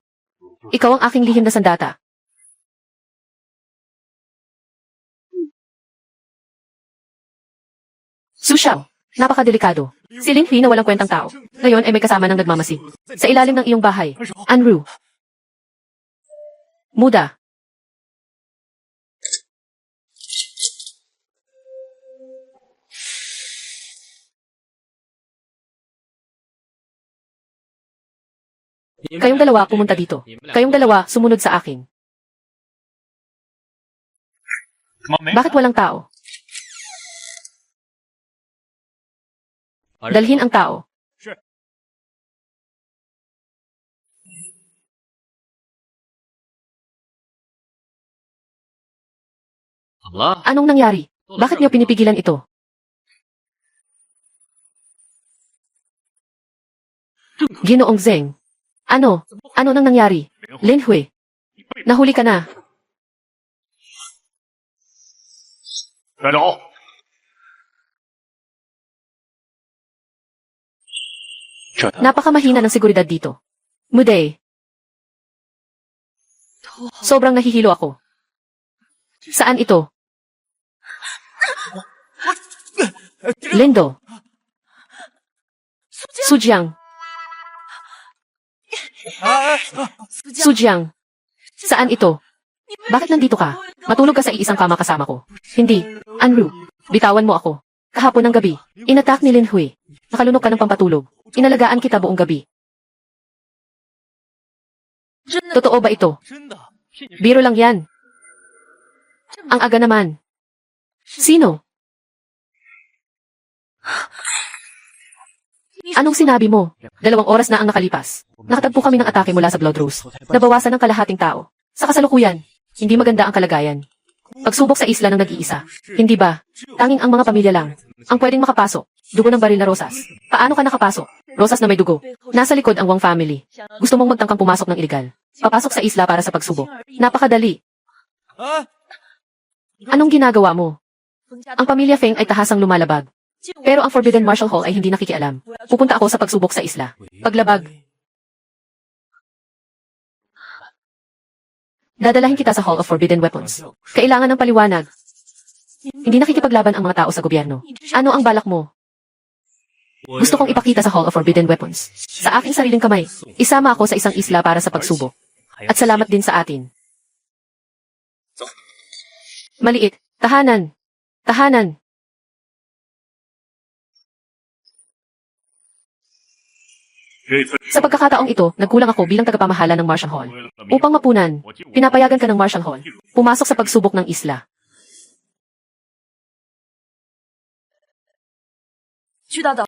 Ikaw ang aking lihim na sandata. Su Xiao. Napakadelikado. Si Lin Hui na walang kwentang tao. Ngayon ay may kasama ng nagmamasid. Sa ilalim ng iyong bahay. Anru. Muda. Kayong dalawa pumunta dito. Kayong dalawa sumunod sa akin. Bakit walang tao? Dalhin ang tao. Anong nangyari? Bakit niyo pinipigilan ito? Ginoong Zeng. Ano? Ano nang nangyari? Lin Hui. Nahuli ka na. Napakamahina ng seguridad dito. Muday. Sobrang nahihilo ako. Saan ito? Lindo. Sujiang. Sujiang. Saan ito? Bakit nandito ka? Matulog ka sa iisang kama kasama ko. Hindi. Anru. Bitawan mo ako. Kahapon ng gabi, inatak ni Lin Hui. Nakalunok ka ng pampatulog. Inalagaan kita buong gabi. Totoo ba ito? Biro lang yan. Ang aga naman. Sino? Anong sinabi mo? 2 oras na ang nakalipas. Nakatagpo kami ng atake mula sa Blood Rose. Nabawasan ng kalahating tao. Sa kasalukuyan, hindi maganda ang kalagayan. Pagsubok sa isla ng nag-iisa. Hindi ba? Tanging ang mga pamilya lang ang pwedeng makapasok. Dugo ng baril na rosas. Paano ka nakapasok? Rosas na may dugo. Nasa likod ang Wang family. Gusto mong magtangkang pumasok ng ilegal. Papasok sa isla para sa pagsubok. Napakadali. Anong ginagawa mo? Ang pamilya Feng ay tahasang lumalabag. Pero ang Forbidden Martial Hall ay hindi nakikialam. Pupunta ako sa pagsubok sa isla. Paglabag. Dadalahin kita sa Hall of Forbidden Weapons. Kailangan ng paliwanag. Hindi nakikipaglaban ang mga tao sa gobyerno. Ano ang balak mo? Gusto kong ipakita sa Hall of Forbidden Weapons. Sa aking sariling kamay, isama ako sa isang isla para sa pagsubok. At salamat din sa atin. Maliit. Tahanan. Tahanan. Sa pagkakataong ito, nagkulang ako bilang tagapamahala ng Martial Hall. Upang mapunan, pinapayagan ka ng Martial Hall. Pumasok sa pagsubok ng isla.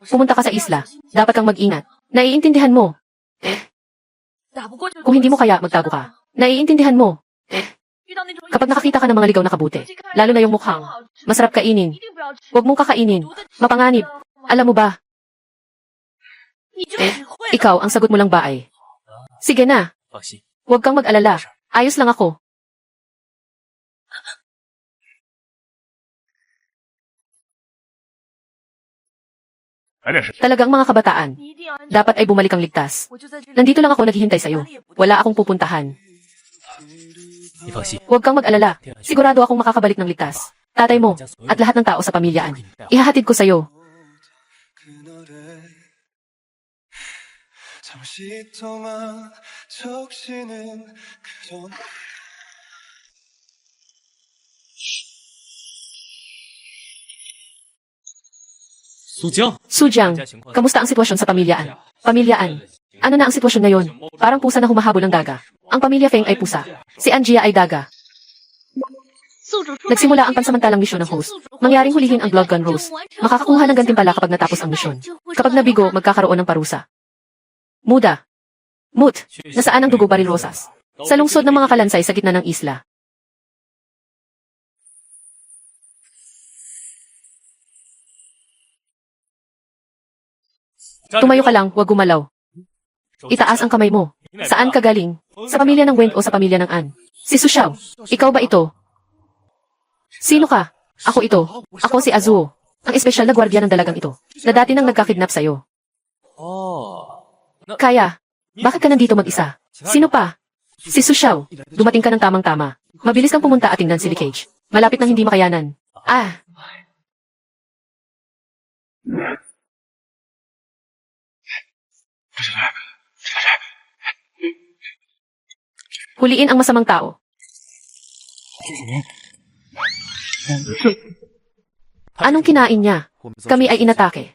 Pumunta ka sa isla. Dapat kang mag-ingat. Naiintindihan mo. Kung hindi mo kaya, magtago ka. Naiintindihan mo. Kapag nakakita ka ng mga ligaw na kabute, lalo na yung mukhang, masarap kainin. Huwag mong kakainin. Mapanganib. Alam mo ba? Ikaw, ang sagot mo lang ba ay? Sige na. Huwag kang mag-alala. Ayos lang ako. Talagang mga kabataan. Dapat ay bumalik ang ligtas. Nandito lang ako naghihintay sa'yo. Wala akong pupuntahan. Huwag kang mag-alala. Sigurado akong makakabalik ng ligtas. Tatay mo, at lahat ng tao sa pamilyaan. Ihahatid ko sa'yo. 잠시 동안 적시는 그런 Sujiang, kamusta ang sitwasyon sa pamilyaan? Pamilyaan. Ano na ang sitwasyon ngayon? Parang pusa na humahabol ng daga. Ang pamilya Feng ay pusa. Si Anjia ay daga. Nagsimula ang pansamantalang misyon ng host. Mangyaring hulihin ang Blood Gun Rose. Makakakuha ng gantimpala kapag natapos ang misyon. Kapag nabigo, magkakaroon ng parusa. Muda. Mut, nasaan ang dugo baril rosas? Sa lungsod ng mga kalansay sa gitna ng isla. Tumayo ka lang, huwag gumalaw. Itaas ang kamay mo. Saan ka galing? Sa pamilya ng Wen o sa pamilya ng An? Si Su Xiao. Ikaw ba ito? Sino ka? Ako ito. Ako si Azuo. Ang espesyal na gwardiya ng dalagang ito. Na dati nang nagkakidnap sa'yo. Kaya, bakit ka nandito mag-isa? Sino pa? Si Su Xiao. Dumating ka ng tamang-tama. Mabilis kang pumunta at tingnan si Lee Cage. Malapit nang hindi makayanan. Ah! Huliin ang masamang tao. Anong kinain niya? Kami ay inatake.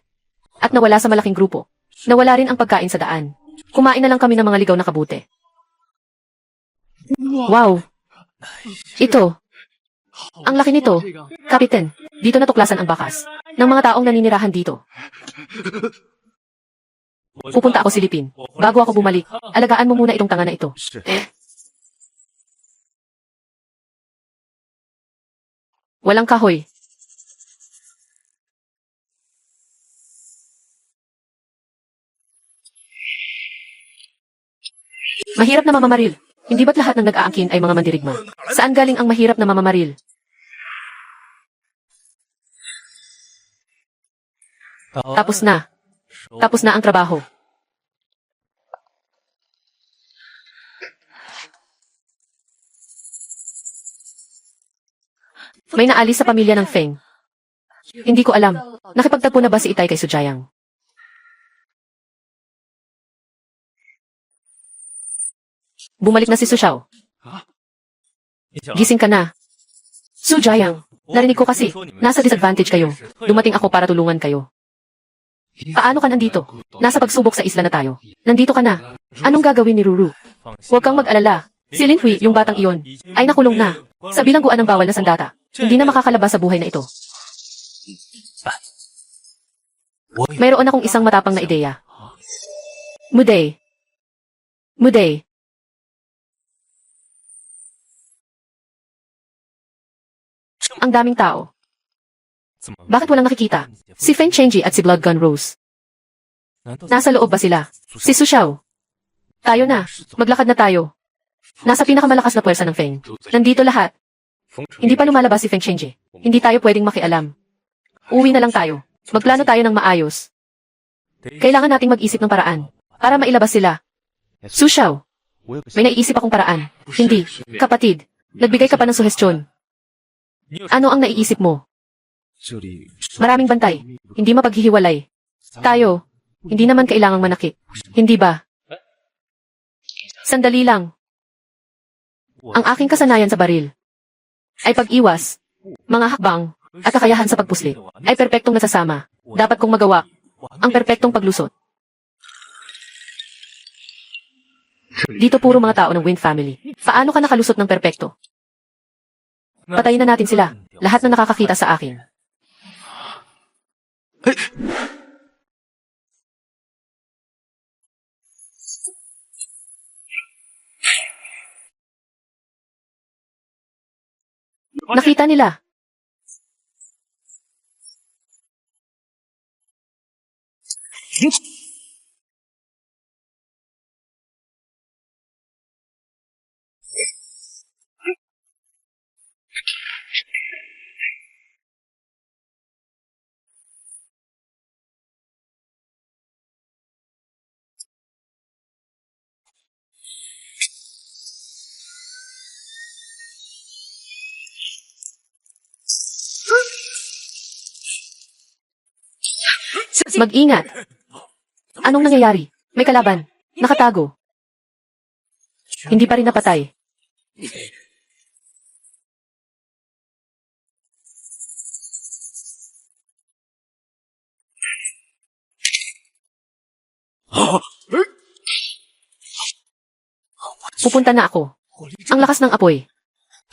At nawala sa malaking grupo. Nawala rin ang pagkain sa daan. Kumain na lang kami ng mga ligaw na kabute. Wow! Ito. Ang laki nito. Kapitan, dito natuklasan ang bakas ng mga taong naninirahan dito. Pupunta ako silipin. Bago ako bumalik, alagaan mo muna itong tanga na ito. Walang kahoy. Mahirap na mamamaril. Hindi ba't lahat ng nag-aangkin ay mga mandirigma? Saan galing ang mahirap na mamamaril? Tapos na. Tapos na ang trabaho. May naalis sa pamilya ng Feng. Hindi ko alam. Nakipagtagpo na ba si Itay kay Sujayang? Bumalik na si Su Xiao. Gising ka na. Sujayang, narinig ko kasi, nasa disadvantage kayo. Dumating ako para tulungan kayo. Paano ka nandito? Nasa pagsubok sa isla na tayo. Nandito ka na. Anong gagawin ni Ruru? Huwag kang mag-alala. Si Lin Hui, yung batang iyon, ay nakulong na. Sa bilangguan ng bawal na sandata. Hindi na makakalabas sa buhay na ito. Mayroon akong isang matapang na ideya. Muday. Muday. Ang daming tao. Bakit walang nakikita? Si Feng Chenji at si Blood Gun Rose. Nasa loob ba sila? Si Su Xiao. Tayo na. Maglakad na tayo. Nasa pinakamalakas na puwersa ng Feng. Nandito lahat. Hindi pa lumalabas si Feng Chenji. Hindi tayo pwedeng makialam. Uwi na lang tayo. Magplano tayo ng maayos. Kailangan nating mag-isip ng paraan para mailabas sila. Su Xiao. May naiisip akong paraan. Hindi. Kapatid. Nagbigay ka pa ng suhestyon. Ano ang naiisip mo? Maraming bantay. Hindi mapaghihiwalay. Tayo. Hindi naman kailangang manakit. Hindi ba? Sandali lang. Ang aking kasanayan sa baril ay pag-iwas, mga hakbang, at kakayahan sa pagpuslit ay perpektong nasasama. Dapat kong magawa ang perpektong paglusot. Dito puro mga tao ng Wind Family. Paano ka nakalusot ng perpekto? Patayin na natin sila. Lahat na nakakakita sa akin. Nakita nila. Mag-ingat. Anong nangyayari? May kalaban. Nakatago. Hindi pa rin napatay. Pupunta na ako. Ang lakas ng apoy.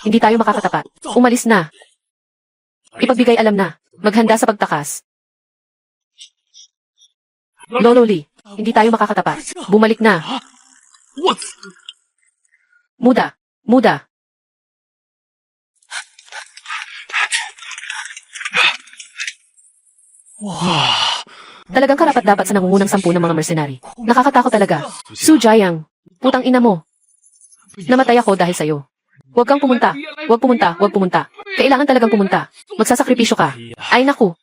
Hindi tayo makakatapat. Umalis na. Ipagbigay alam na. Maghanda sa pagtakas. Lolo Lee, hindi tayo makakatapat. Bumalik na. Muda. Muda. Talagang karapat-dapat sa nangungunang 10 ng mga mercenary. Nakakatakot talaga. Su Jiayang, putang ina mo. Namatay ako dahil sa'yo. Huwag kang pumunta. Huwag pumunta. Huwag pumunta. Kailangan talagang pumunta. Magsasakripisyo ka. Ay naku.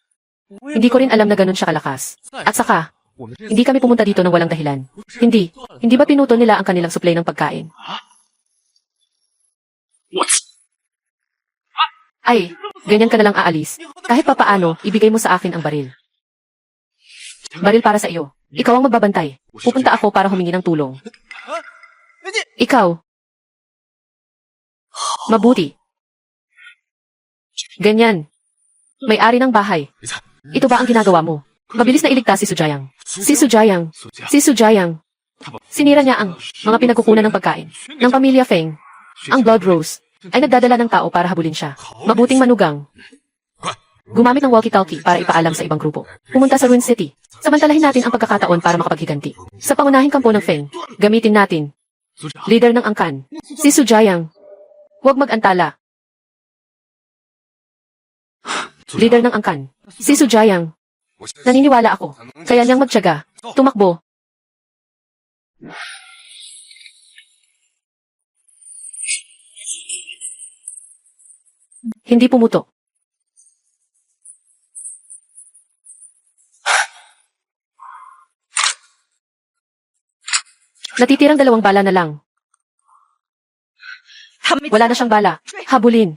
Hindi ko rin alam na ganun siya kalakas. At saka, hindi kami pumunta dito ng walang dahilan. Hindi. Hindi ba pinutol nila ang kanilang supply ng pagkain? Ay, ganyan ka na lang aalis. Kahit papaano, ibigay mo sa akin ang baril. Baril para sa iyo. Ikaw ang magbabantay. Pupunta ako para humingi ng tulong. Ikaw. Mabuti. Ganyan. May-ari ng bahay. Ito ba ang ginagawa mo? Mabilis na iligtas si Sujayang. Si Sujayang. Si Sujayang. Sinira niya ang mga pinagkukunan ng pagkain ng pamilya Feng. Ang Blood Rose ay nagdadala ng tao para habulin siya. Mabuting manugang. Gumamit ng walkie-talkie para ipaalam sa ibang grupo. Pumunta sa Ruin City. Samantalahin natin ang pagkakataon para makapaghiganti. Sa pangunahing kampo ng Feng, gamitin natin. Leader ng angkan. Si Sujayang. Huwag mag-antala. Leader ng angkan. Si Sujayang. Naniniwala ako. Kaya niyang magtiyaga. Tumakbo. Hindi pumutok. Natitirang 2 bala na lang. Wala na siyang bala. Habulin.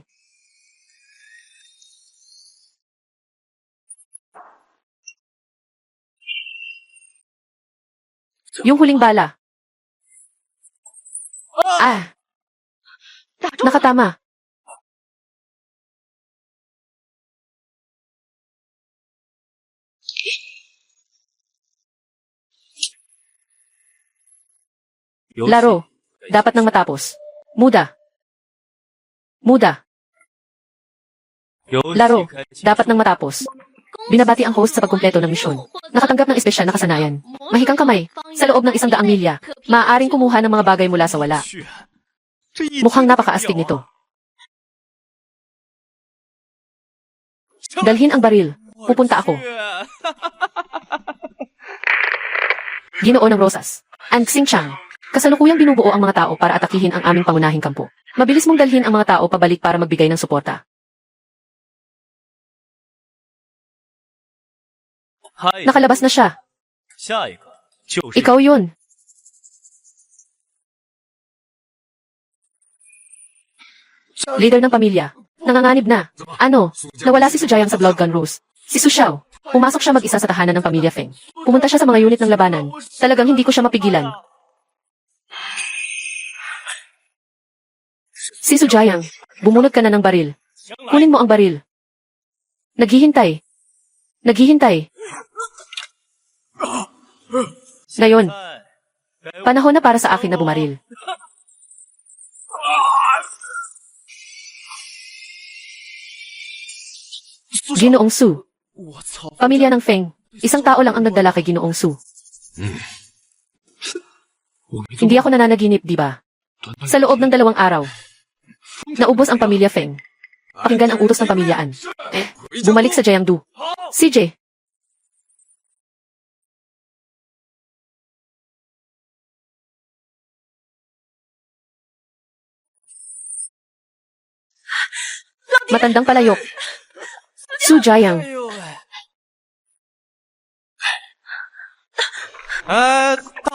Yung huling bala. Ah. Nakatama. Laro. Dapat nang matapos. Muda. Muda. Laro. Dapat nang matapos. Binabati ang host sa pagkumpleto ng misyon. Nakatanggap ng espesyal na kasanayan. Mahikang kamay. Sa loob ng 100 milya. Maaaring kumuha ng mga bagay mula sa wala. Mukhang napakaastig nito. Dalhin ang baril. Pupunta ako. Ginoo ng Rosas. Ang Xingqiang. Kasalukuyang binubuo ang mga tao para atakihin ang aming pangunahing kampo. Mabilis mong dalhin ang mga tao pabalik para magbigay ng suporta. Nakalabas na siya. Ikaw yun. Leader ng pamilya. Nanganganib na. Ano? Nawala si Sujayang sa Blood Gun Rose. Si Su Xiao. Pumasok siya mag-isa sa tahanan ng pamilya Feng. Pumunta siya sa mga unit ng labanan. Talagang hindi ko siya mapigilan. Si Sujayang, bumunot ka na ng baril. Kunin mo ang baril. Naghihintay. Naghihintay. Ngayon, panahon na para sa akin na bumaril. Ginoong Su. Pamilya ng Feng. Isang tao lang ang nagdala kay Ginoong Su. Hindi ako nananaginip, di ba? Sa loob ng 2 araw, naubos ang pamilya Feng. Pakinggan ang utos ng pamilyaan. Bumalik sa Jiangdu. CJ. Matandang palayok. Su Jiayang.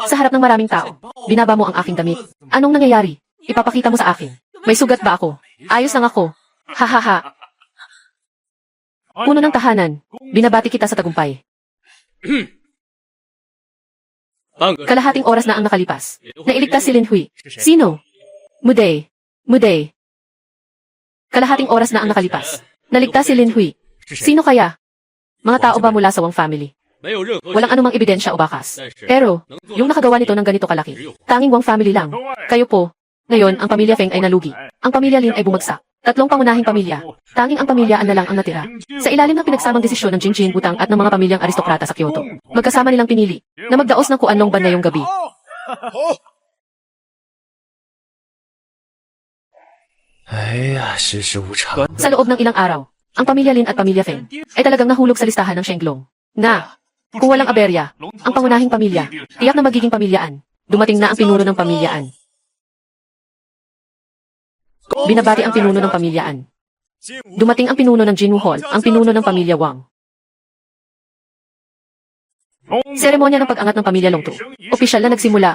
Sa harap ng maraming tao, binaba mo ang aking damit. Anong nangyayari? Ipapakita mo sa akin. May sugat ba ako? Ayos lang ako. Hahaha. Puno ng tahanan. Binabati kita sa tagumpay. Kalahating oras na ang nakalipas. Nailigtas si Lin Hui. Sino? Mudei. Mudei. Kalahating oras na ang nakalipas. Naligtas si Lin Hui. Sino kaya? Mga tao ba mula sa Wang family? Walang anumang ebidensya o bakas. Pero, yung nakagawa nito ng ganito kalaki, tanging Wang family lang. Kayo po. Ngayon, ang pamilya Feng ay nalugi. Ang pamilya Lin ay bumagsak. 3 pangunahing pamilya. Tanging ang pamilyaan na lang ang natira. Sa ilalim ng pinagsamang desisyon ng Jingjin Butang at ng mga pamilyang aristokrata sa Kyoto, magkasama nilang pinili na magdaos ng Kuanlong Ban ngayong gabi. Sa loob ng ilang araw, ang pamilya Lin at pamilya Feng ay talagang nahulog sa listahan ng Shenglong na Kung walang aberya, ang pangunahing pamilya, tiyak na magiging pamilyaan. Dumating na ang pinuno ng pamilyaan. Binabati ang pinuno ng pamilyaan. Dumating ang pinuno ng Jinwoo Hall, ang pinuno ng pamilya Wang. Seremonya ng pag-angat ng pamilya Longtu. Opisyal na nagsimula.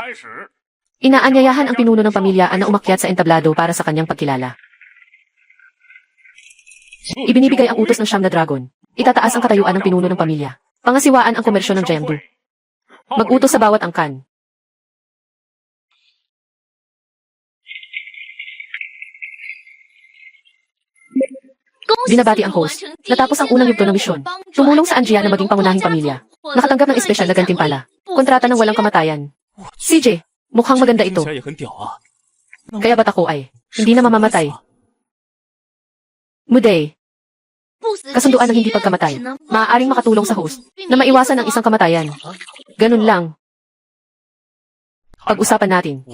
Inaanyayahan ang pinuno ng pamilyaan na umakyat sa entablado para sa kanyang pagkilala. Ibinibigay ang utos ng Siyam na Dragon. Itataas ang katayuan ng pinuno ng pamilya. Pangasiwaan ang komersyo ng Jiangdu. Mag-utos sa bawat angkan. Binabati ang host. Natapos ang unang yugto ng misyon. Tumulong sa Anjia na maging pangunahing pamilya. Nakatanggap ng espesyal na gantimpala. Kontrata ng walang kamatayan. CJ, mukhang maganda ito. 也很屌啊。 Kaya ba't ako ay hindi na mamamatay? Muday, kasunduan ng hindi pagkamatay. Maaaring makatulong sa host na maiwasan ang isang kamatayan. Ganun lang. Pag-usapan natin.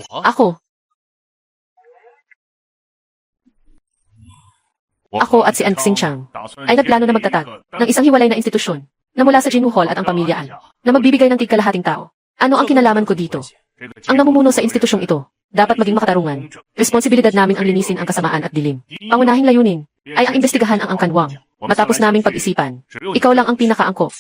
Ako at si An Xingchang ay nagplano na magtatag ng isang hiwalay na institusyon na mula sa Jinwoo Hall at ang pamilyaan na magbibigay ng tigkalahating tao. Ano ang kinalaman ko dito? Ang namumuno sa institusyong ito dapat maging makatarungan. Responsibilidad namin ang linisin ang kasamaan at dilim. Pangunahing layunin ay ang imbestigahan ang Angkan Wang. Matapos naming pag-isipan, ikaw lang ang pinakaangkop.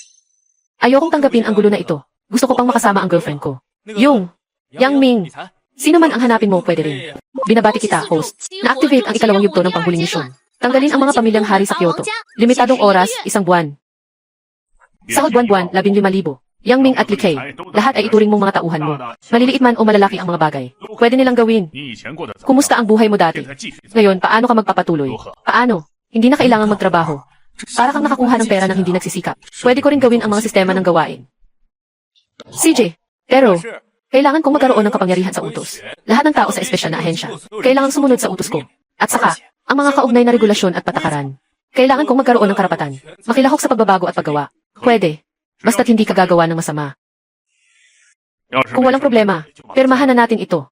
Ayokong tanggapin ang gulo na ito. Gusto ko pang makasama ang girlfriend ko. Yang Ming. Sino man ang hanapin mo, pwede rin. Binabati kita, host. Na-activate ang ikalawang yugto ng panghuling misyon. Tanggalin ang mga pamilyang hari sa Kyoto. Limitadong oras, 1 buwan. Sahod buwan-buwan, 15,000. Yang Ming at Likay, lahat ay ituring mong mga tauhan mo. Maliliit man o malalaki ang mga bagay. Pwede nilang gawin. Kumusta ang buhay mo dati? Ngayon, paano ka magpapatuloy? Paano? Hindi na kailangang magtrabaho. Para kang nakakuha ng pera ng hindi nagsisikap. Pwede ko rin gawin ang mga sistema ng gawain. CJ, pero kailangan kong magkaroon ng kapangyarihan sa utos. Lahat ng tao sa espesyal na ahensya, kailangang sumunod sa utos ko. At saka, ang mga kaugnay na regulasyon at patakaran. Kailangan kong magkaroon ng karapatan. Makilahok sa pagbabago at paggawa. Pwede. Basta't hindi ka gagawa ng masama. Kung walang problema, pirmahan na natin ito.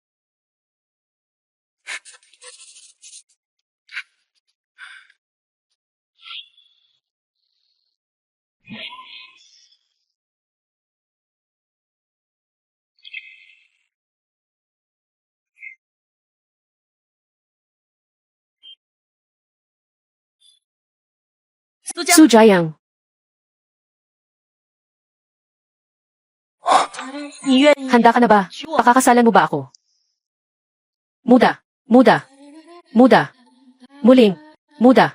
Su Jiayang. Handa ka na ba? Pakakasalan mo ba ako? Muda. Muling. Muda.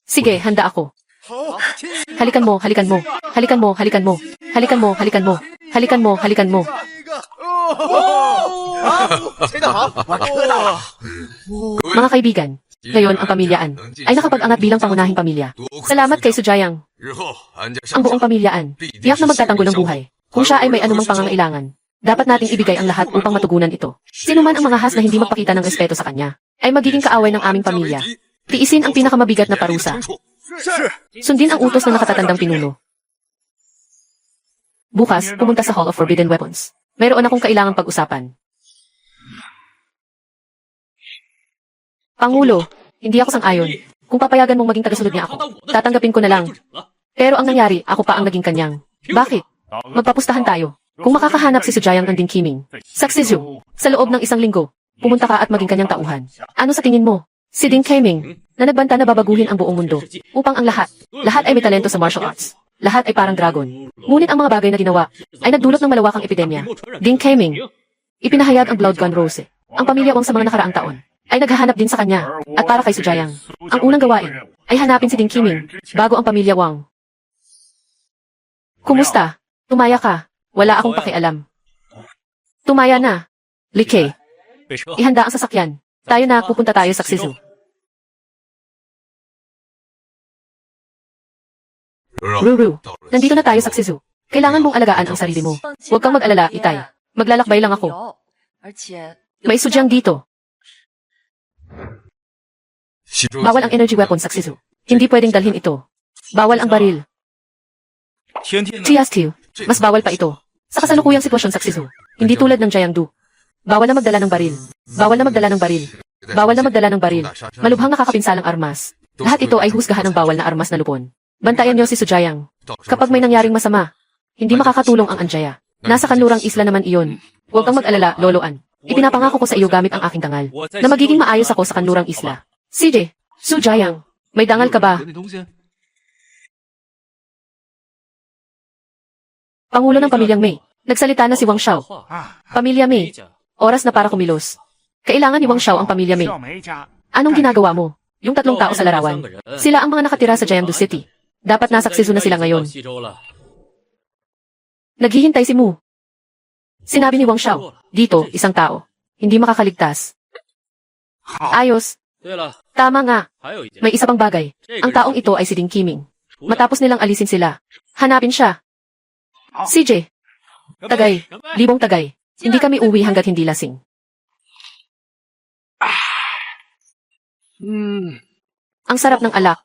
Sige, handa ako. Halikan mo. Mga kaibigan, ngayon ang pamilyaan ay nakapag-angat bilang pangunahing pamilya. Salamat kay Sujayang. Ang buong pamilyaan, tiyak na magtatanggol ng buhay. Kung siya ay may anumang pangangailangan, dapat nating ibigay ang lahat upang matugunan ito. Sino man ang mga has na hindi magpakita ng respeto sa kanya, ay magiging kaaway ng aming pamilya. Tiisin ang pinakamabigat na parusa. Sundin ang utos ng nakatatandang pinuno. Bukas, pumunta sa Hall of Forbidden Weapons. Mayroon akong kailangang pag-usapan. Pangulo, hindi ako sang-ayon. Kung papayagan mong maging tagasunod niya ako, tatanggapin ko na lang. Pero ang nangyari, ako pa ang naging kanyang. Bakit? Magpapustahan tayo. Kung makakahanap si Sujayang ng Ding Qiming, Saksizu, sa loob ng 1 linggo, pumunta ka at maging kanyang tauhan. Ano sa tingin mo? Si Ding Qiming, na nagbanta na babaguhin ang buong mundo, upang ang lahat ay may talento sa martial arts. Lahat ay parang dragon. Ngunit ang mga bagay na ginawa, ay nagdulot ng malawakang epidemya. Ding Qiming, ipinahayag ang Blood Gun Rose. Ang pamilya Wang sa mga nakaraang taon, ay naghahanap din sa kanya, at para kay Sujayang. Ang unang gawain, ay hanapin si Ding Qiming, bago ang pamilya Wang. Kumusta? Tumaya ka. Wala akong pakialam. Tumaya na. Likay. Ihanda ang sasakyan. Tayo na, pupunta tayo sa Xizu. Ruru, nandito na tayo sa Xizu. Kailangan mong alagaan ang sarili mo. Huwag kang mag-alala, Itay. Maglalakbay lang ako. May sudyang dito. Bawal ang energy weapon sa Xizu. Hindi pwedeng dalhin ito. Bawal ang baril. Chiastiu, mas bawal pa ito. Sa kasalukuyang sitwasyon sa Xizu, hindi tulad ng Jiangdu. Bawal na magdala ng baril. Bawal na magdala ng baril. Malubhang nakakapinsalang armas. Lahat ito ay husgahan ng bawal na armas na lupon. Bantayan niyo si Sujayang. Kapag may nangyaring masama, hindi makakatulong ang Anjaya. Nasa kanlurang isla naman iyon. Huwag kang mag-alala, Loloan. Ipinapangako ko sa iyo gamit ang aking dangal na magiging maayos ako sa kanlurang isla. CJ, Sujayang, may dangal ka ba? 那东西， Pangulo ng Pamilyang Mei. Nagsalita na si Wang Xiao. Pamilya Mei, oras na para kumilos. Kailangan ni Wang Xiao ang Pamilya Mei. Anong ginagawa mo? Yung tatlong tao sa larawan. Sila ang mga nakatira sa Jiangdu City. Dapat nasa Xizu na sila ngayon. Naghihintay si Mu. Sinabi ni Wang Xiao, dito, isang tao. Hindi makakaligtas. Ayos. 对了， Tama nga. 还有一件， May isa pang bagay. Ang taong ito ay si Ding Qiming. Matapos nilang alisin sila, hanapin siya. CJ, Tagay, Libong Tagay. Hindi kami uwi hanggat hindi lasing. Ang sarap ng alak.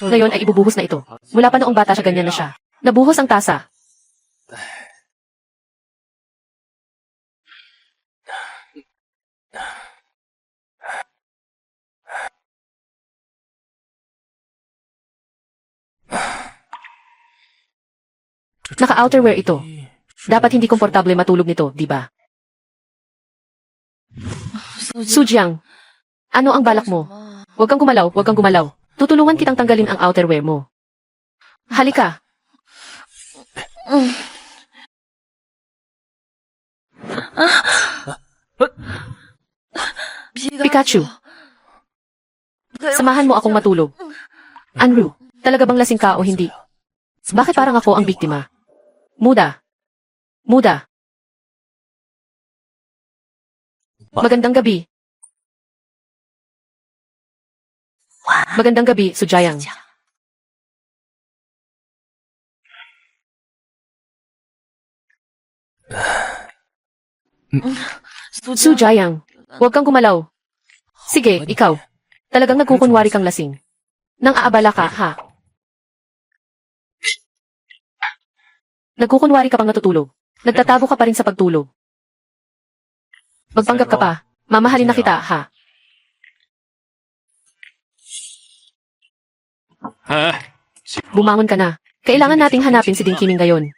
Ngayon ay ibubuhos na ito. Mula pa noong bata siya ganyan na siya. Nabuhos ang tasa. Naka-outerwear ito. Dapat hindi komportable matulog nito, di ba? Sujiang, ano ang balak mo? Huwag kang gumalaw, huwag kang gumalaw. Tutulungan kitang tanggalin ang outerwear mo. Halika. Pikachu, samahan mo akong matulog. Anru, talaga bang lasing ka o hindi? Bakit parang ako ang biktima? Muda. Muda. Magandang gabi. Magandang gabi, Sujayang. Sujayang, huwag kang gumalaw. Sige, ikaw. Talagang nagkukunwari kang lasing. Nang aabala ka, ha? Nagkukunwari ka pang natutulog. Nagtatago ka pa rin sa pagtulog. Magpanggap ka pa. Mamahalin na kita, ha? 哎， Bumangon ka na. Kailangan nating hanapin si Ding Qiming ngayon.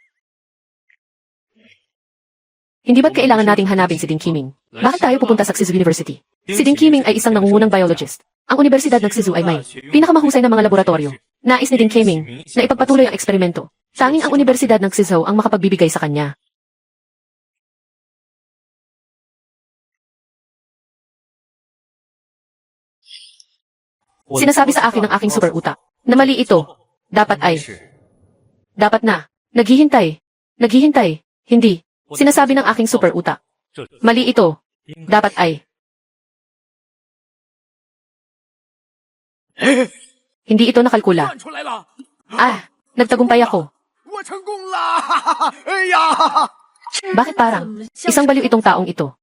Hindi ba't kailangan nating hanapin si Ding Qiming? Bakit tayo pupunta sa Xizu University? Si Ding Qiming ay isang nangungunang biologist. Ang Universidad ng Xizu ay may pinakamahusay na mga laboratorio. Nais ni Ding Qiming na ipagpatuloy ang eksperimento. Tanging ang Universidad ng Xizu ang makapagbibigay sa kanya. Sinasabi sa akin ng aking super utak na mali ito. Dapat ay. Dapat na. Naghihintay. Naghihintay. Hindi. Sinasabi ng aking super utak. Mali ito. Dapat ay. Hindi ito nakalkula. Ah, nagtagumpay ako. Bakit parang isang baliw itong taong ito?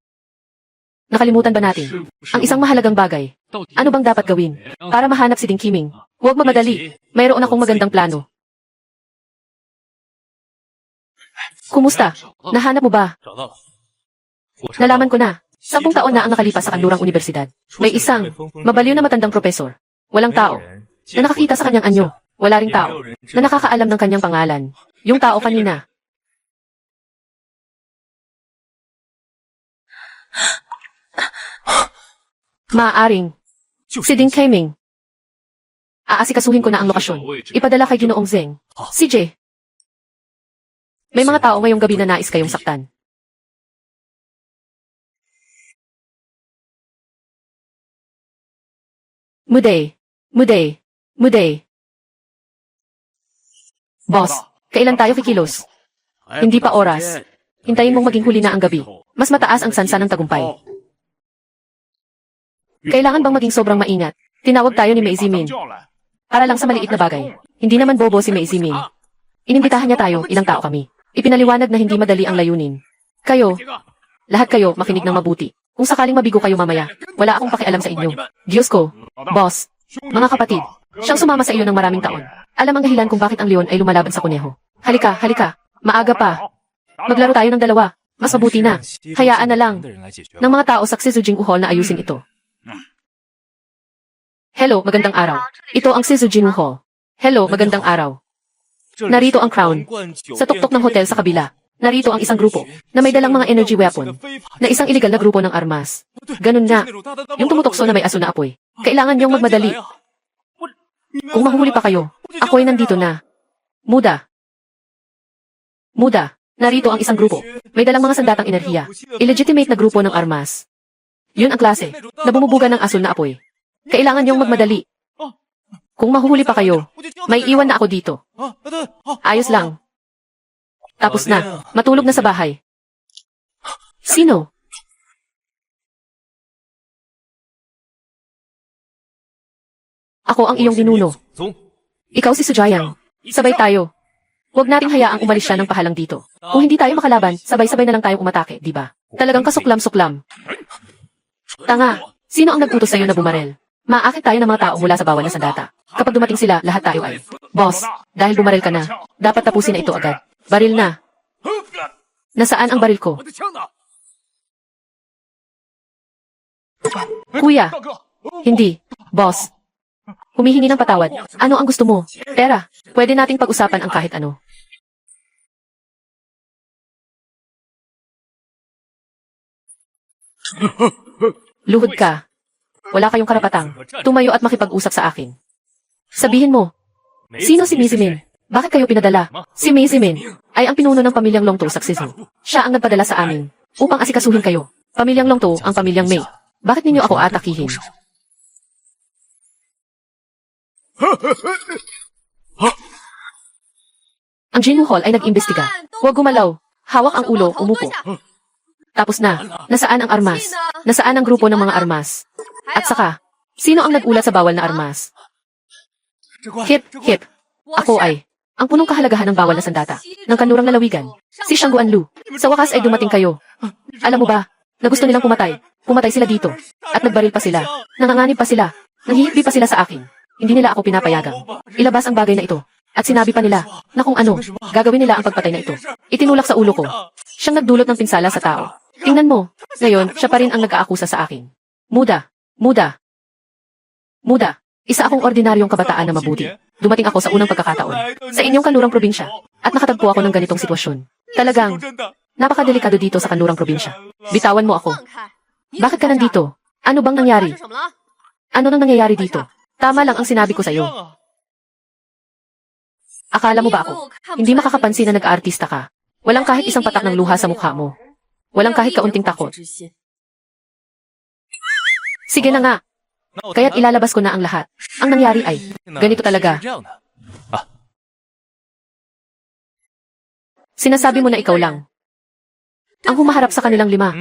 Nakalimutan ba natin ang isang mahalagang bagay? Ano bang dapat gawin para mahanap si Ding Qiming? Huwag magmadali. Mayroon akong magandang plano. Kumusta? Nahanap mo ba? 找到了， Nalaman ko na. 10 taon na ang nakalipas sa kanlurang universidad. May isang mabaliw na matandang propesor. Walang tao na nakakita sa kanyang anyo. Wala ring tao na nakakaalam ng kanyang pangalan. Yung tao kanina. Maaaring si Ding Qiming. Aasikasuhin ko na ang lokasyon. Ipadala kay Ginoong Zeng. CJ. May mga tao ngayong gabi na nais kayong saktan. Muday. Muday. Muday. Boss, kailan tayo kikilos? Hindi pa oras. Hintayin mong maging huli na ang gabi. Mas mataas ang sansa ng tagumpay. Kailangan bang maging sobrang maingat? Tinawag tayo ni Mei Zimin. Para lang sa maliit na bagay. Hindi naman bobo si Mei Zimin. Inimbitahan niya tayo, ilang tao kami. Ipinaliwanag na hindi madali ang layunin. Kayo, lahat kayo makinig ng mabuti. Kung sakaling mabigo kayo mamaya, wala akong pakialam sa inyo. Diyos ko, boss, mga kapatid, siyang sumama sa iyo ng maraming taon. Alam ang dahilan kung bakit ang leon ay lumalaban sa kuneho. Halika, halika. Maaga pa. Maglaro tayo ng dalawa. Mas mabuti na. Hayaan na lang ng mga tao sa Xizujing Hall na ayusin ito. Hello, magandang araw. Ito ang Xizujing Hall. Hello, magandang araw. Narito ang crown. Sa tuktok ng hotel sa kabila, narito ang isang grupo na may dalang mga energy weapon na isang iligal na grupo ng armas. Ganun nga. Yung tumutokso na may aso na apoy. Kailangan niyong magmadali. Kung mahuhuli pa kayo, ako'y nandito na. Muda. Muda. Narito ang isang grupo. May dalang mga sandatang enerhiya. Illegitimate na grupo ng armas. Yun ang klase na bumubuga ng asul na apoy. Kailangan niyong magmadali. Kung mahuhuli pa kayo, may iwan na ako dito. Ayos lang. Tapos na. Matulog na sa bahay. Sino? Ako ang iyong ninuno. Ikaw si Sujayang. Sabay tayo. Huwag nating hayaang umalis siya ng pahalang dito. Kung hindi tayo makalaban, sabay-sabay na lang tayong umatake, di ba? Talagang kasuklam-suklam. Tanga, sino ang nag-utos sa'yo na bumarel? Maakit tayo ng mga tao mula sa bawal na sandata. Kapag dumating sila, lahat tayo ay, Boss, dahil bumarel ka na, dapat tapusin na ito agad. Baril na. Nasaan ang baril ko? Kuya. Hindi. Boss. Humihingi ng patawad. Ano ang gusto mo? Pera. Pwede nating pag-usapan ang kahit ano. Luhod ka. Wala kayong karapatang tumayo at makipag-usap sa akin. Sabihin mo, sino si Mizimin? Bakit kayo pinadala? Si Mizimin ay ang pinuno ng pamilyang Longto sa Xizu. Siya ang nagpadala sa amin upang asikasuhin kayo. Pamilyang Longto ang pamilyang Mei. Bakit ninyo ako atakihin? Ang Jinwoo Hall ay nag-imbestiga. Huwag gumalaw. Hawak ang ulo, umupo. Tapos na, nasaan ang armas? Nasaan ang grupo ng mga armas? At saka, sino ang nag-ulat sa bawal na armas? Hip, hip. Ako ay, ang punong kahalagahan ng bawal na sandata, ng kanlurang lalawigan, si Shangguan Lu. Sa wakas ay dumating kayo. Alam mo ba, na gusto nilang pumatay. Pumatay sila dito. At nagbaril pa sila. Nanganganib pa sila. Nanghihikbi pa sila sa akin. Hindi nila ako pinapayagan. Ilabas ang bagay na ito. At sinabi pa nila, na kung ano, gagawin nila ang pagpatay na ito. Itinulak sa ulo ko. Siyang nagdulot ng pinsala sa tao. Tingnan mo, ngayon, siya pa rin ang nag-aakusa sa akin. Muda, muda, muda. Isa akong ordinaryong kabataan na mabuti. Dumating ako sa unang pagkakataon. Sa inyong kanlurang probinsya. At nakatagpo ako ng ganitong sitwasyon. Talagang, napakadelikado dito sa kanlurang probinsya. Bitawan mo ako. Bakit ka nandito? Ano bang nangyari? Ano nang nangyayari dito? Tama lang ang sinabi ko sa'yo. Akala mo ba ako? Hindi makakapansin na nag-aartista ka. Walang kahit isang patak ng luha sa mukha mo. Walang kahit kaunting takot. Sige na nga. Kaya't ilalabas ko na ang lahat. Ang nangyari ay, ganito talaga. Sinasabi mo na ikaw lang. Ang humaharap sa kanilang lima.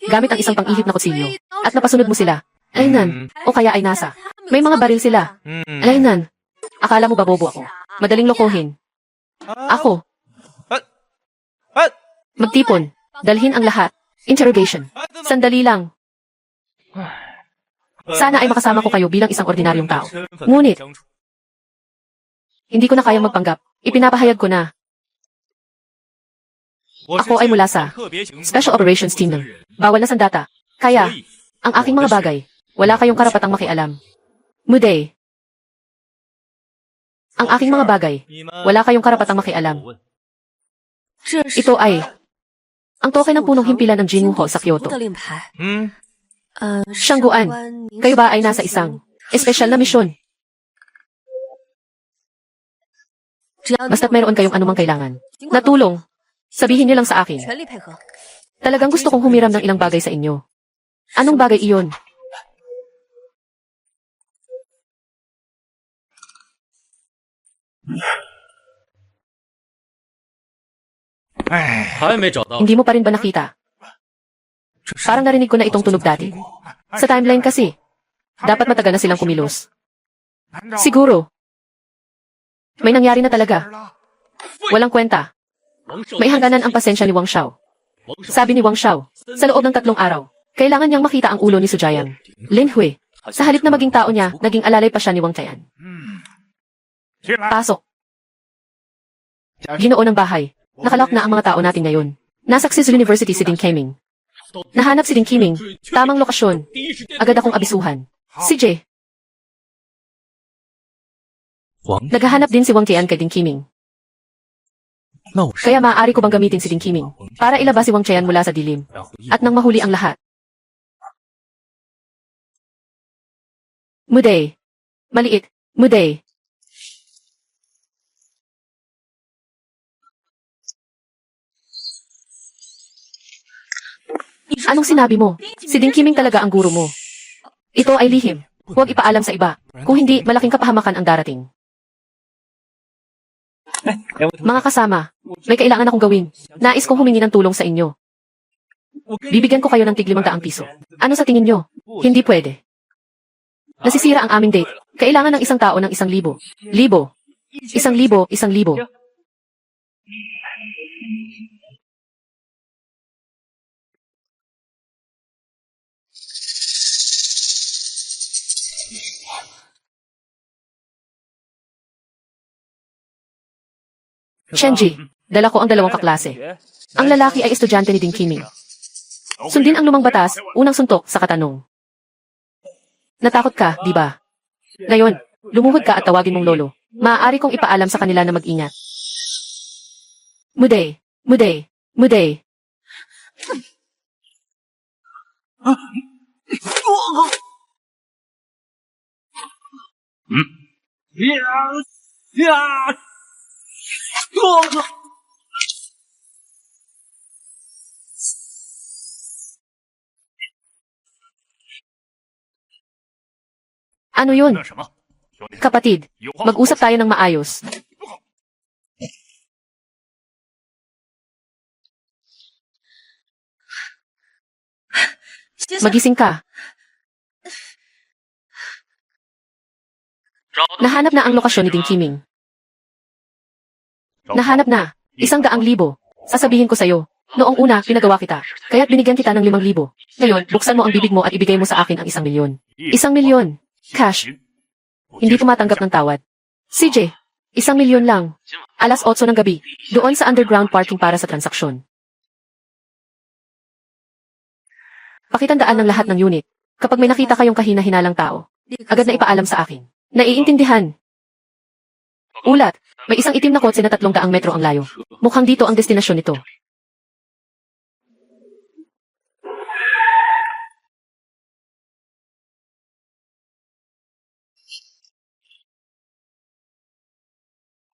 Gamit ang isang pang-ihip na kutsilyo. At napasunod mo sila. Aynan. O kaya ay nasa. May mga baril sila. Aynan. Akala mo ba bobo ako? Madaling lokohin. Ako. Magtipon. Dalhin ang lahat. Interrogation. Sandali lang. Sana ay makasama ko kayo bilang isang ordinaryong tao. Ngunit, hindi ko na kayang magpanggap. Ipinapahayag ko na. Ako ay mula sa Special Operations Team ng bawal na sandata. Kaya, ang aking mga bagay, wala kayong karapatang makialam. Muday. Ang aking mga bagay, wala kayong karapatang makialam. Ito ay ang token ng punong himpilan ng Jinwoo Hall sa Kyoto. Shangguan, kayo ba ay nasa isang espesyal na misyon? Basta't mayroon kayong anumang kailangan. Natulong. Sabihin niyo lang sa akin. Talagang gusto kong humiram ng ilang bagay sa inyo. Anong bagay iyon? Hindi mo pa rin ba nakita? Parang narinig ko na itong tunog dati. Sa timeline kasi, dapat matagal na silang kumilos. Siguro. May nangyari na talaga. Walang kwenta. May hangganan ang pasensya ni Wang Xiao. Sabi ni Wang Xiao, sa loob ng 3 araw, kailangan niyang makita ang ulo ni Sujayang. Lin Hui, sa halip na maging tao niya, naging alalay pa siya ni Wang Tian. Pasok. Ginoo ng bahay, Nakalock na ang mga tao natin ngayon. Nasa Xizh University si Ding Qiming. Nahanap si Ding Qiming. Tamang lokasyon. Agad akong abisuhan. Si Jay. Naghahanap din si Wang Qian kay Ding Qiming. Kaya maaari ko bang gamitin si Ding Qiming para ilabas si Wang Qian mula sa dilim at nang mahuli ang lahat. Muday. Maliit. Muday. Anong sinabi mo? Si Ding Qiming talaga ang guro mo. Ito ay lihim. Huwag ipaalam sa iba. Kung hindi, malaking kapahamakan ang darating. Mga kasama, may kailangan akong gawin. Nais kong humingi ng tulong sa inyo. Bibigyan ko kayo ng tig 500 piso. Ano sa tingin nyo? Hindi pwede. Nasisira ang aming date. Kailangan ng isang tao ng 1,000. Libo. 1,000, 1,000. Shenji, dala ko ang 2 kaklase. Ang lalaki ay estudyante ni Ding Qiming. Sundin ang lumang batas, unang suntok sa katanong. Natakot ka, di ba? Ngayon, lumuhod ka at tawagin mong lolo. Maaari kong ipaalam sa kanila na mag-ingat. Muday, muday, muday. Ano yun? Kapatid, mag-usap tayo ng maayos. Magising ka. Nahanap na ang lokasyon ni Ding Qiming. Nahanap na. 100,000. Sasabihin ko sa'yo. Noong una, pinagawa kita. Kaya't binigyan kita ng 5,000. Ngayon, buksan mo ang bibig mo at ibigay mo sa akin ang 1,000,000. 1,000,000. Cash. Hindi tumatanggap ng tawad. CJ, 1,000,000 lang. Alas 8 ng gabi. Doon sa underground parking para sa transaksyon. Pakitandaan ng lahat ng unit. Kapag may nakita kayong kahina-hinalang tao, agad na ipaalam sa akin. Naiintindihan. Ulat, may isang itim na kotse na 300 metro ang layo. Mukhang dito ang destinasyon nito.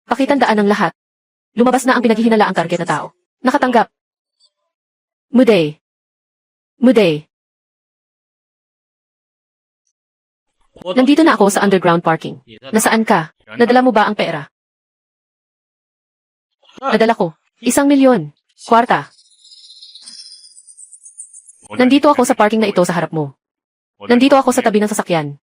Pakitandaan ng lahat. Lumabas na ang pinaghihinalaang target na tao. Nakatanggap. Muday. Muday. Nandito na ako sa underground parking. Nasaan ka? Nadala mo ba ang pera? Nadala ko. 1,000,000. Kwarta. Nandito ako sa parking na ito sa harap mo. Nandito ako sa tabi ng sasakyan.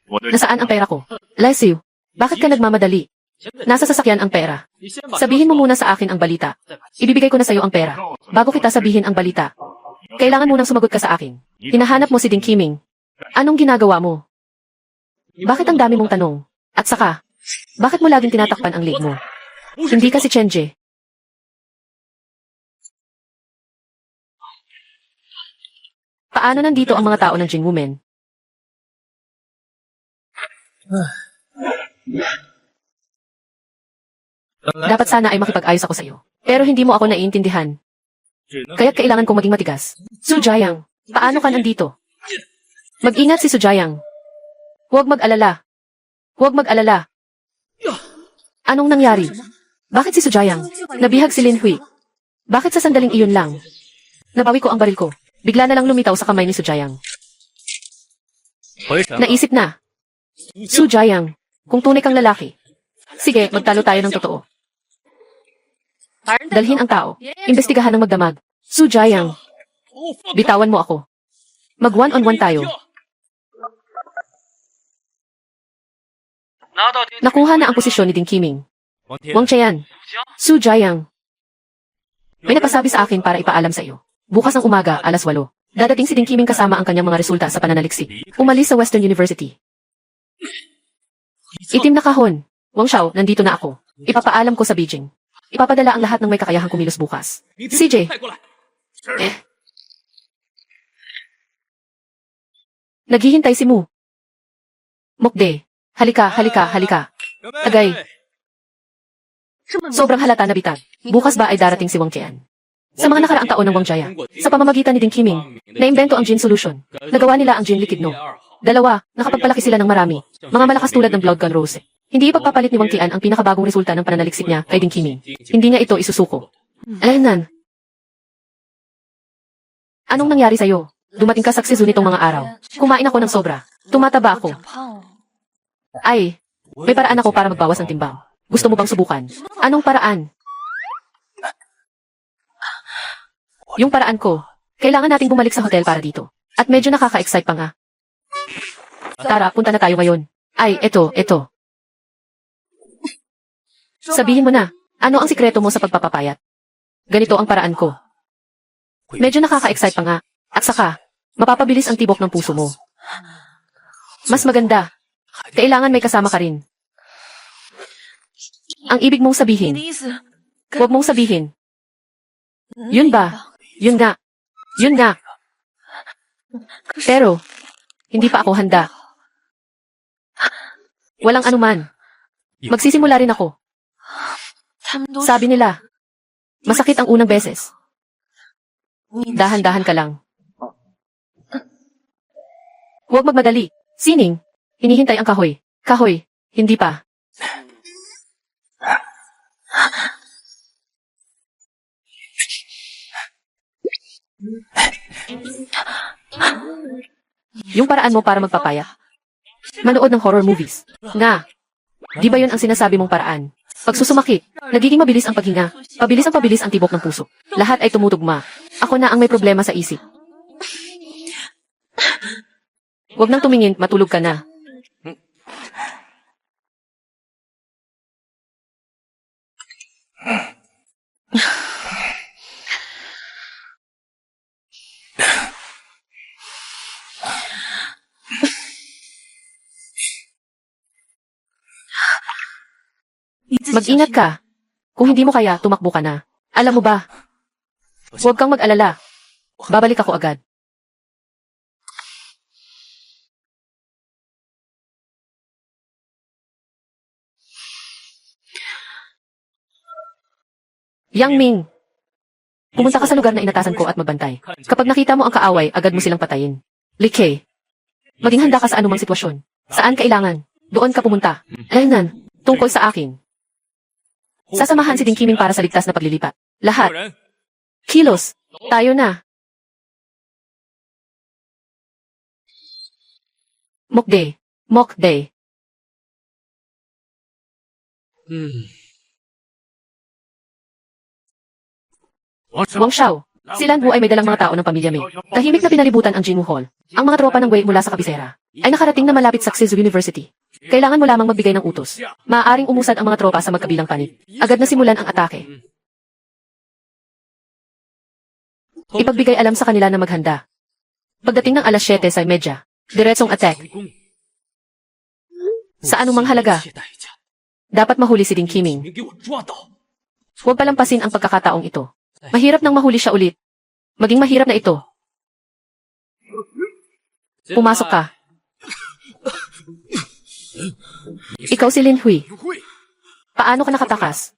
Nasaan ang pera ko? Lesiu, bakit ka nagmamadali? Nasa sasakyan ang pera. Sabihin mo muna sa akin ang balita. Ibibigay ko na sa'yo ang pera. Bago kita sabihin ang balita. Kailangan munang sumagot ka sa akin. Hinahanap mo si Ding Qiming. Anong ginagawa mo? Bakit ang dami mong tanong? At saka, bakit mo laging tinatakpan ang leg mo? Hindi ka si Chenje. Paano nandito ang mga tao ng Jin Women? Dapat sana ay makipag-ayos ako sa'yo. Pero hindi mo ako naiintindihan. Kaya't kailangan kong maging matigas. Sujayang, paano ka nandito? Mag-ingat si Sujayang. Huwag mag-alala. Huwag mag-alala. Anong nangyari? Bakit si Sujayang? Nabihag si Lin Hui. Bakit sa sandaling iyon lang? Nabawi ko ang baril ko. Bigla na lang lumitaw sa kamay ni Sujayang. Naisip na. Sujayang, kung tunay kang lalaki. Sige, magtalo tayo ng totoo. Dalhin ang tao. Imbestigahan ng magdamag. Sujayang, bitawan mo ako. Mag one-on-one tayo. Nakuha na ang posisyon ni Ding Qiming. Wang Qian, Sujayang. May nagpasabi sa akin para ipaalam sa iyo. Bukas ng umaga, alas 8. Dadating si Ding Qiming kasama ang kanyang mga resulta sa pananaliksik. Umalis sa Western University. Itim na kahon. Wang Xiao, nandito na ako. Ipapaalam ko sa Beijing. Ipapadala ang lahat ng may kakayahang kumilos bukas. CJ! Naghihintay si Mu. Mokde. Halika, halika, halika. Agay. Sobrang halata na bitag. Bukas ba ay darating si Wang Qian? Sa mga nakaraang taon ng Wang Jaya, sa pamamagitan ni Ding Qiming, naimbento ang Jin Solution. Nagawa nila ang Jin Liquid No. Dalawa, nakapagpalaki sila ng marami. Mga malakas tulad ng Blood Gun Rose. Hindi ipagpapalit ni Wang Qian ang pinakabagong resulta ng pananaliksik niya kay Ding Qiming. Hindi niya ito isusuko. Alaynan. Anong nangyari sa'yo? Dumating ka sa Xizu nitong mga araw. Kumain ako ng sobra. Tumataba ako. Ay, may paraan ako para magbawas ng timbang. Gusto mo bang subukan? Anong paraan? Yung paraan ko. Kailangan nating bumalik sa hotel para dito. At medyo nakaka-excite pa nga. Tara, punta na tayo ngayon. Ay, eto. Sabihin mo na, ano ang sikreto mo sa pagpapapayat? Ganito ang paraan ko. Medyo nakaka-excite pa nga. At saka, mapapabilis ang tibok ng puso mo. Mas maganda. Kailangan may kasama ka rin. Ang ibig mong sabihin. Huwag mong sabihin. Yun ba? Yun nga. Yun nga. Pero, hindi pa ako handa. Walang anuman. Magsisimula rin ako. Sabi nila, masakit ang unang beses. Dahan-dahan ka lang. Huwag magmadali. Sining, hinihintay ang kahoy. Kahoy, hindi pa. Yung paraan mo para magpapayat. Manood ng horror movies. Nga. Di ba yun ang sinasabi mong paraan? Pagsusumakit, nagiging mabilis ang paghinga. Pabilis ang tibok ng puso. Lahat ay tumutugma. Ako na ang may problema sa isip. Huwag nang tumingin, matulog ka na. Mag-ingat ka. Kung hindi mo kaya, tumakbo ka na. Alam mo ba? Huwag kang mag-alala. Babalik ako agad. Yang Ming, pumunta ka sa lugar na inatasan ko at magbantay. Kapag nakita mo ang kaaway, agad mo silang patayin. Likhe, maging handa ka sa anumang sitwasyon. Saan kailangan? Doon ka pumunta. Alaynan, tungkol sa akin. Sasamahan si Ding Qiming para sa ligtas na paglilipat. Lahat. Kilos, tayo na. Mokde. Wang Xiao, si Lan Wu ay may dalang mga tao ng pamilya Mei. Tahimik na pinalibutan ang Jinwu Hall. Ang mga tropa ng Wei mula sa kabisera ay nakarating na malapit sa Xizu University. Kailangan mo lamang magbigay ng utos. Maaaring umusad ang mga tropa sa magkabilang panig. Agad na simulan ang atake. Ipagbigay alam sa kanila na maghanda. Pagdating ng alas 7:30, diretsong attack. Sa anumang halaga, dapat mahuli si Ding Qiming. Huwag palampasin ang pagkakataong ito. Mahirap nang mahuli siya ulit. Maging mahirap na ito. Pumasok ka. Ikaw si Lin Hui. Paano ka nakatakas?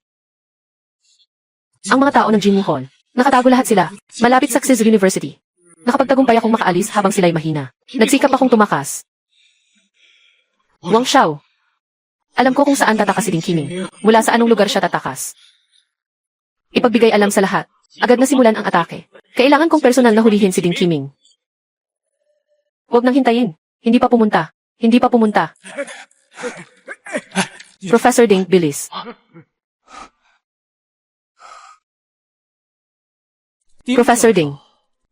Ang mga tao ng Jinwu Hall, nakatago lahat sila, malapit sa Xizu University. Nakapagtagumpay akong makaalis habang sila'y mahina. Nagsikap akong tumakas. Wang Xiao, alam ko kung saan tatakas si Ding Qiming. Mula sa anong lugar siya tatakas. Ipagbigay alam sa lahat. Agad na simulan ang atake. Kailangan kong personal na hulihin si Ding Qiming. Huwag nang hintayin. Hindi pa pumunta. Professor Ding, bilis. Professor Ding,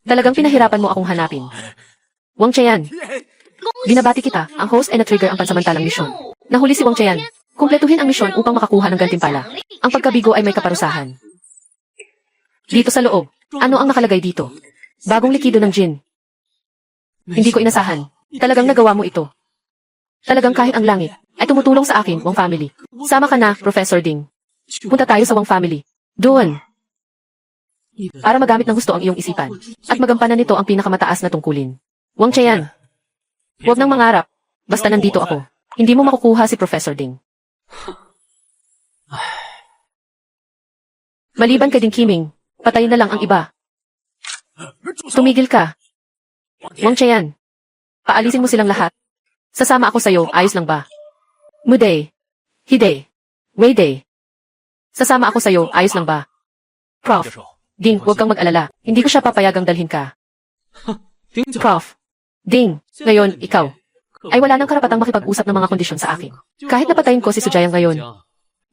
talagang pinahirapan mo akong hanapin. Wang Qian, binabati kita. Ang host ay na-trigger ang pansamantalang misyon. Nahuli si Wang Qian. Kumpletuhin ang misyon upang makakuha ng gantimpala. Ang pagkabigo ay may kaparusahan. Dito sa loob, ano ang nakalagay dito? Bagong likido ng Jin. Hindi ko inasahan. Talagang nagawa mo ito. Talagang kahit ang langit ay tumutulong sa akin, Wang family. Sama ka na, Professor Ding. Punta tayo sa Wang family. Doon. Para magamit ng gusto ang iyong isipan. At magampanan nito ang pinakamataas na tungkulin. Wang Qian. Huwag nang mangarap. Basta nandito ako. Hindi mo makukuha si Professor Ding. Maliban kay Ding Qiming, patayin na lang ang iba. Tumigil ka. Wang Qian. Paalisin mo silang lahat. Sasama ako sa'yo, ayos lang ba? Muday. Hide. Weide. Sasama ako sa'yo, ayos lang ba? Prof. Ding, huwag kang mag-alala. Hindi ko siya papayagang dalhin ka. Prof. Ding, ngayon, ikaw. Ay wala nang karapatang makipag-usap ng mga kondisyon sa akin. Kahit napatayin ko si Sujayang ngayon,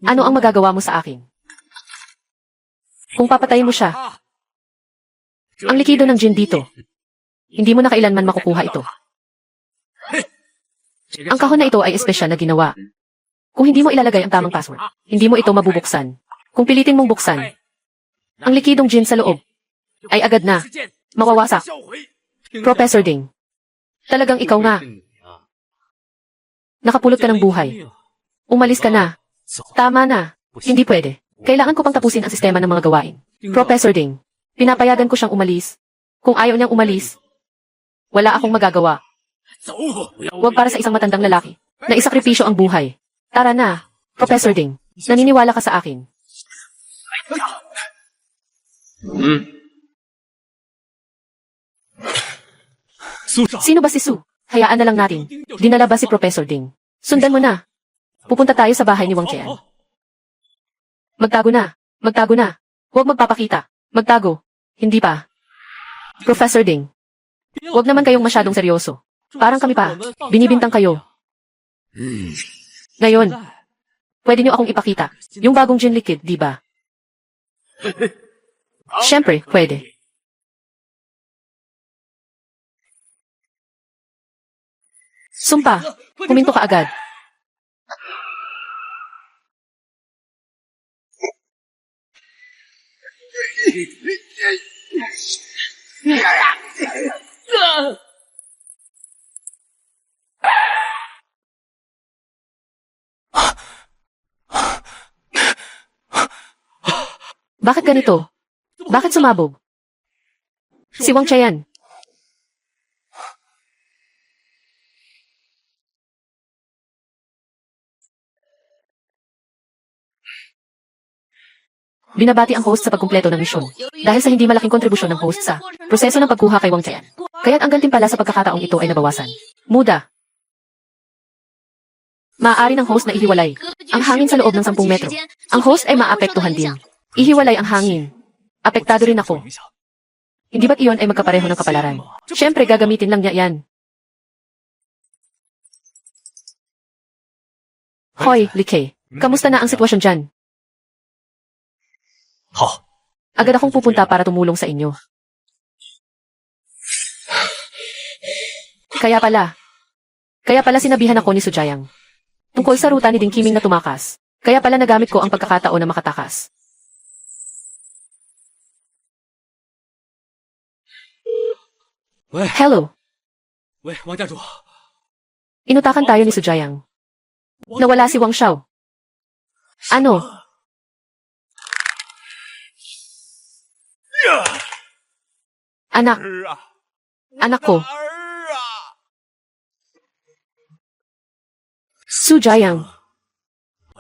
ano ang magagawa mo sa akin? Kung papatayin mo siya, ang likido ng Jin dito, hindi mo na kailanman makukuha ito. Ang kahon na ito ay espesyal na ginawa. Kung hindi mo ilalagay ang tamang password, hindi mo ito mabubuksan. Kung pilitin mong buksan, ang likidong Jin sa loob ay agad na mawawasak. Professor Ding, talagang ikaw nga. Nakapulot ka ng buhay. Umalis ka na. Tama na. Hindi pwede. Kailangan ko pang tapusin ang sistema ng mga gawain. Professor Ding, pinapayagan ko siyang umalis. Kung ayaw niyang umalis, wala akong magagawa. Huwag para sa isang matandang lalaki na isakripisyo ang buhay. Tara na, Professor Ding. Naniniwala ka sa akin. Sino ba si Su? Hayaan na lang natin. Dinala ba si Professor Ding? Sundan mo na. Pupunta tayo sa bahay ni Wang Qian. Magtago na. Magtago na. Huwag magpapakita. Magtago. Hindi pa. Professor Ding. Huwag naman kayong masyadong seryoso. Parang kami pa. Binibintang kayo. Ngayon, pwede niyo akong ipakita. Yung bagong Jin Liquid, di ba? Siyempre, pwede. Sumpa, huminto ka agad. Bakit ganito? Bakit sumabog? Si Wang Qian. Binabati ang host sa pagkumpleto ng misyon. Dahil sa hindi malaking kontribusyon ng host sa proseso ng pagkuha kay Wang Qian. Kaya't ang gantimpala sa pagkakataong ito ay nabawasan. Muda. Maaari ng host na ihiwalay ang hangin sa loob ng 10 metro. Ang host ay maapektuhan din. Ihiwalay ang hangin. Apektado rin ako. Hindi ba't iyon ay magkapareho ng kapalaran? Siyempre, gagamitin lang niya yan. Hoy, Likay. Kamusta na ang sitwasyon dyan? Agad akong pupunta para tumulong sa inyo. Kaya pala sinabihan ako ni Sujayang. Tungkol sa ruta ni Ding Qiming na tumakas. Kaya pala nagamit ko ang pagkakataon na makatakas. Hello. Inutakan tayo ni Sujayang. Nawala si Wang Xiao. Ano? Anak ko. Sujayang.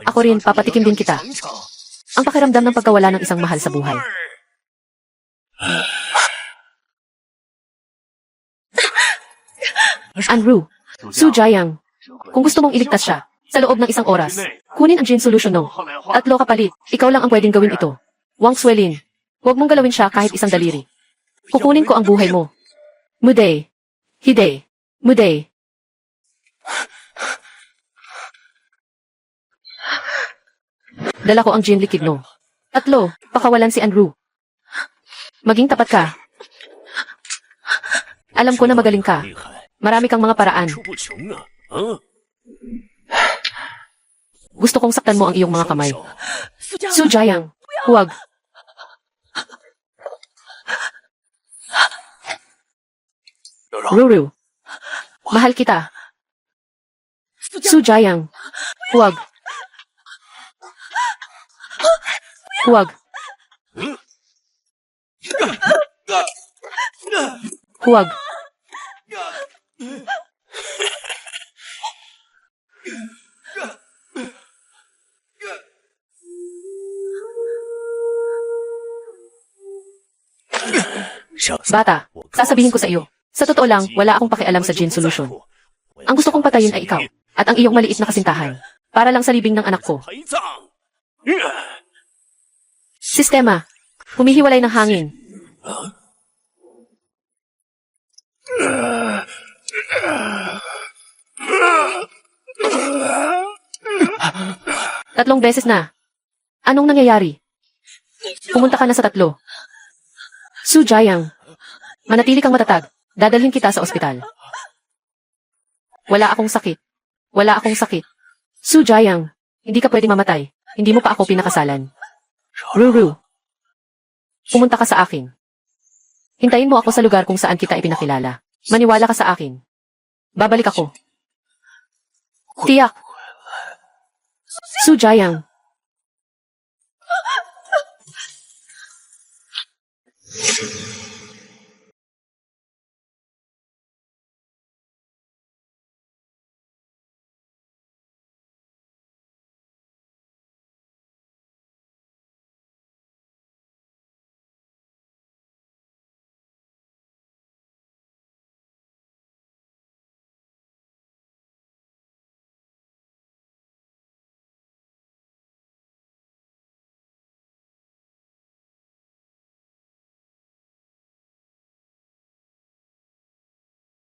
Ako rin, papatikim din kita. Ang pakiramdam ng pagkawala ng isang mahal sa buhay. Anru, Sujayang. Kung gusto mong iligtas siya, sa loob ng 1 oras, kunin ang Jin Solution no. 3 kapalit, ikaw lang ang pwedeng gawin ito. Wang Suelin, huwag mong galawin siya kahit isang daliri. Kukunin ko ang buhay mo. Muday. Hide. Muday. Dala ko ang Jin Liquid no. 3, pakawalan si Anru. Maging tapat ka. Alam ko na magaling ka. Marami kang mga paraan. Gusto kong saktan mo ang iyong mga kamay. Sujayang, huwag. Ruru, mahal kita. Su Jiang. Huwag. Huwag. Huwag. Bata, sasabihin ko sa iyo. Sa totoo lang, wala akong pakialam sa Jin Solution. Ang gusto kong patayin ay ikaw, at ang iyong maliit na kasintahan. Para lang sa libing ng anak ko. Sistema. Humihiwalay ng hangin. Tatlong beses na. Anong nangyayari? Pumunta ka na sa 3. Su Jiang. Manatili kang matatag. Dadalhin kita sa ospital. Wala akong sakit. Wala akong sakit. Su Jiang. Hindi ka pwedeng mamatay. Hindi mo pa ako pinakasalan. Ruru. Pumunta ka sa akin. Hintayin mo ako sa lugar kung saan kita ipinakilala. Maniwala ka sa akin. Babalik ako. Tiyak. Su Jiang.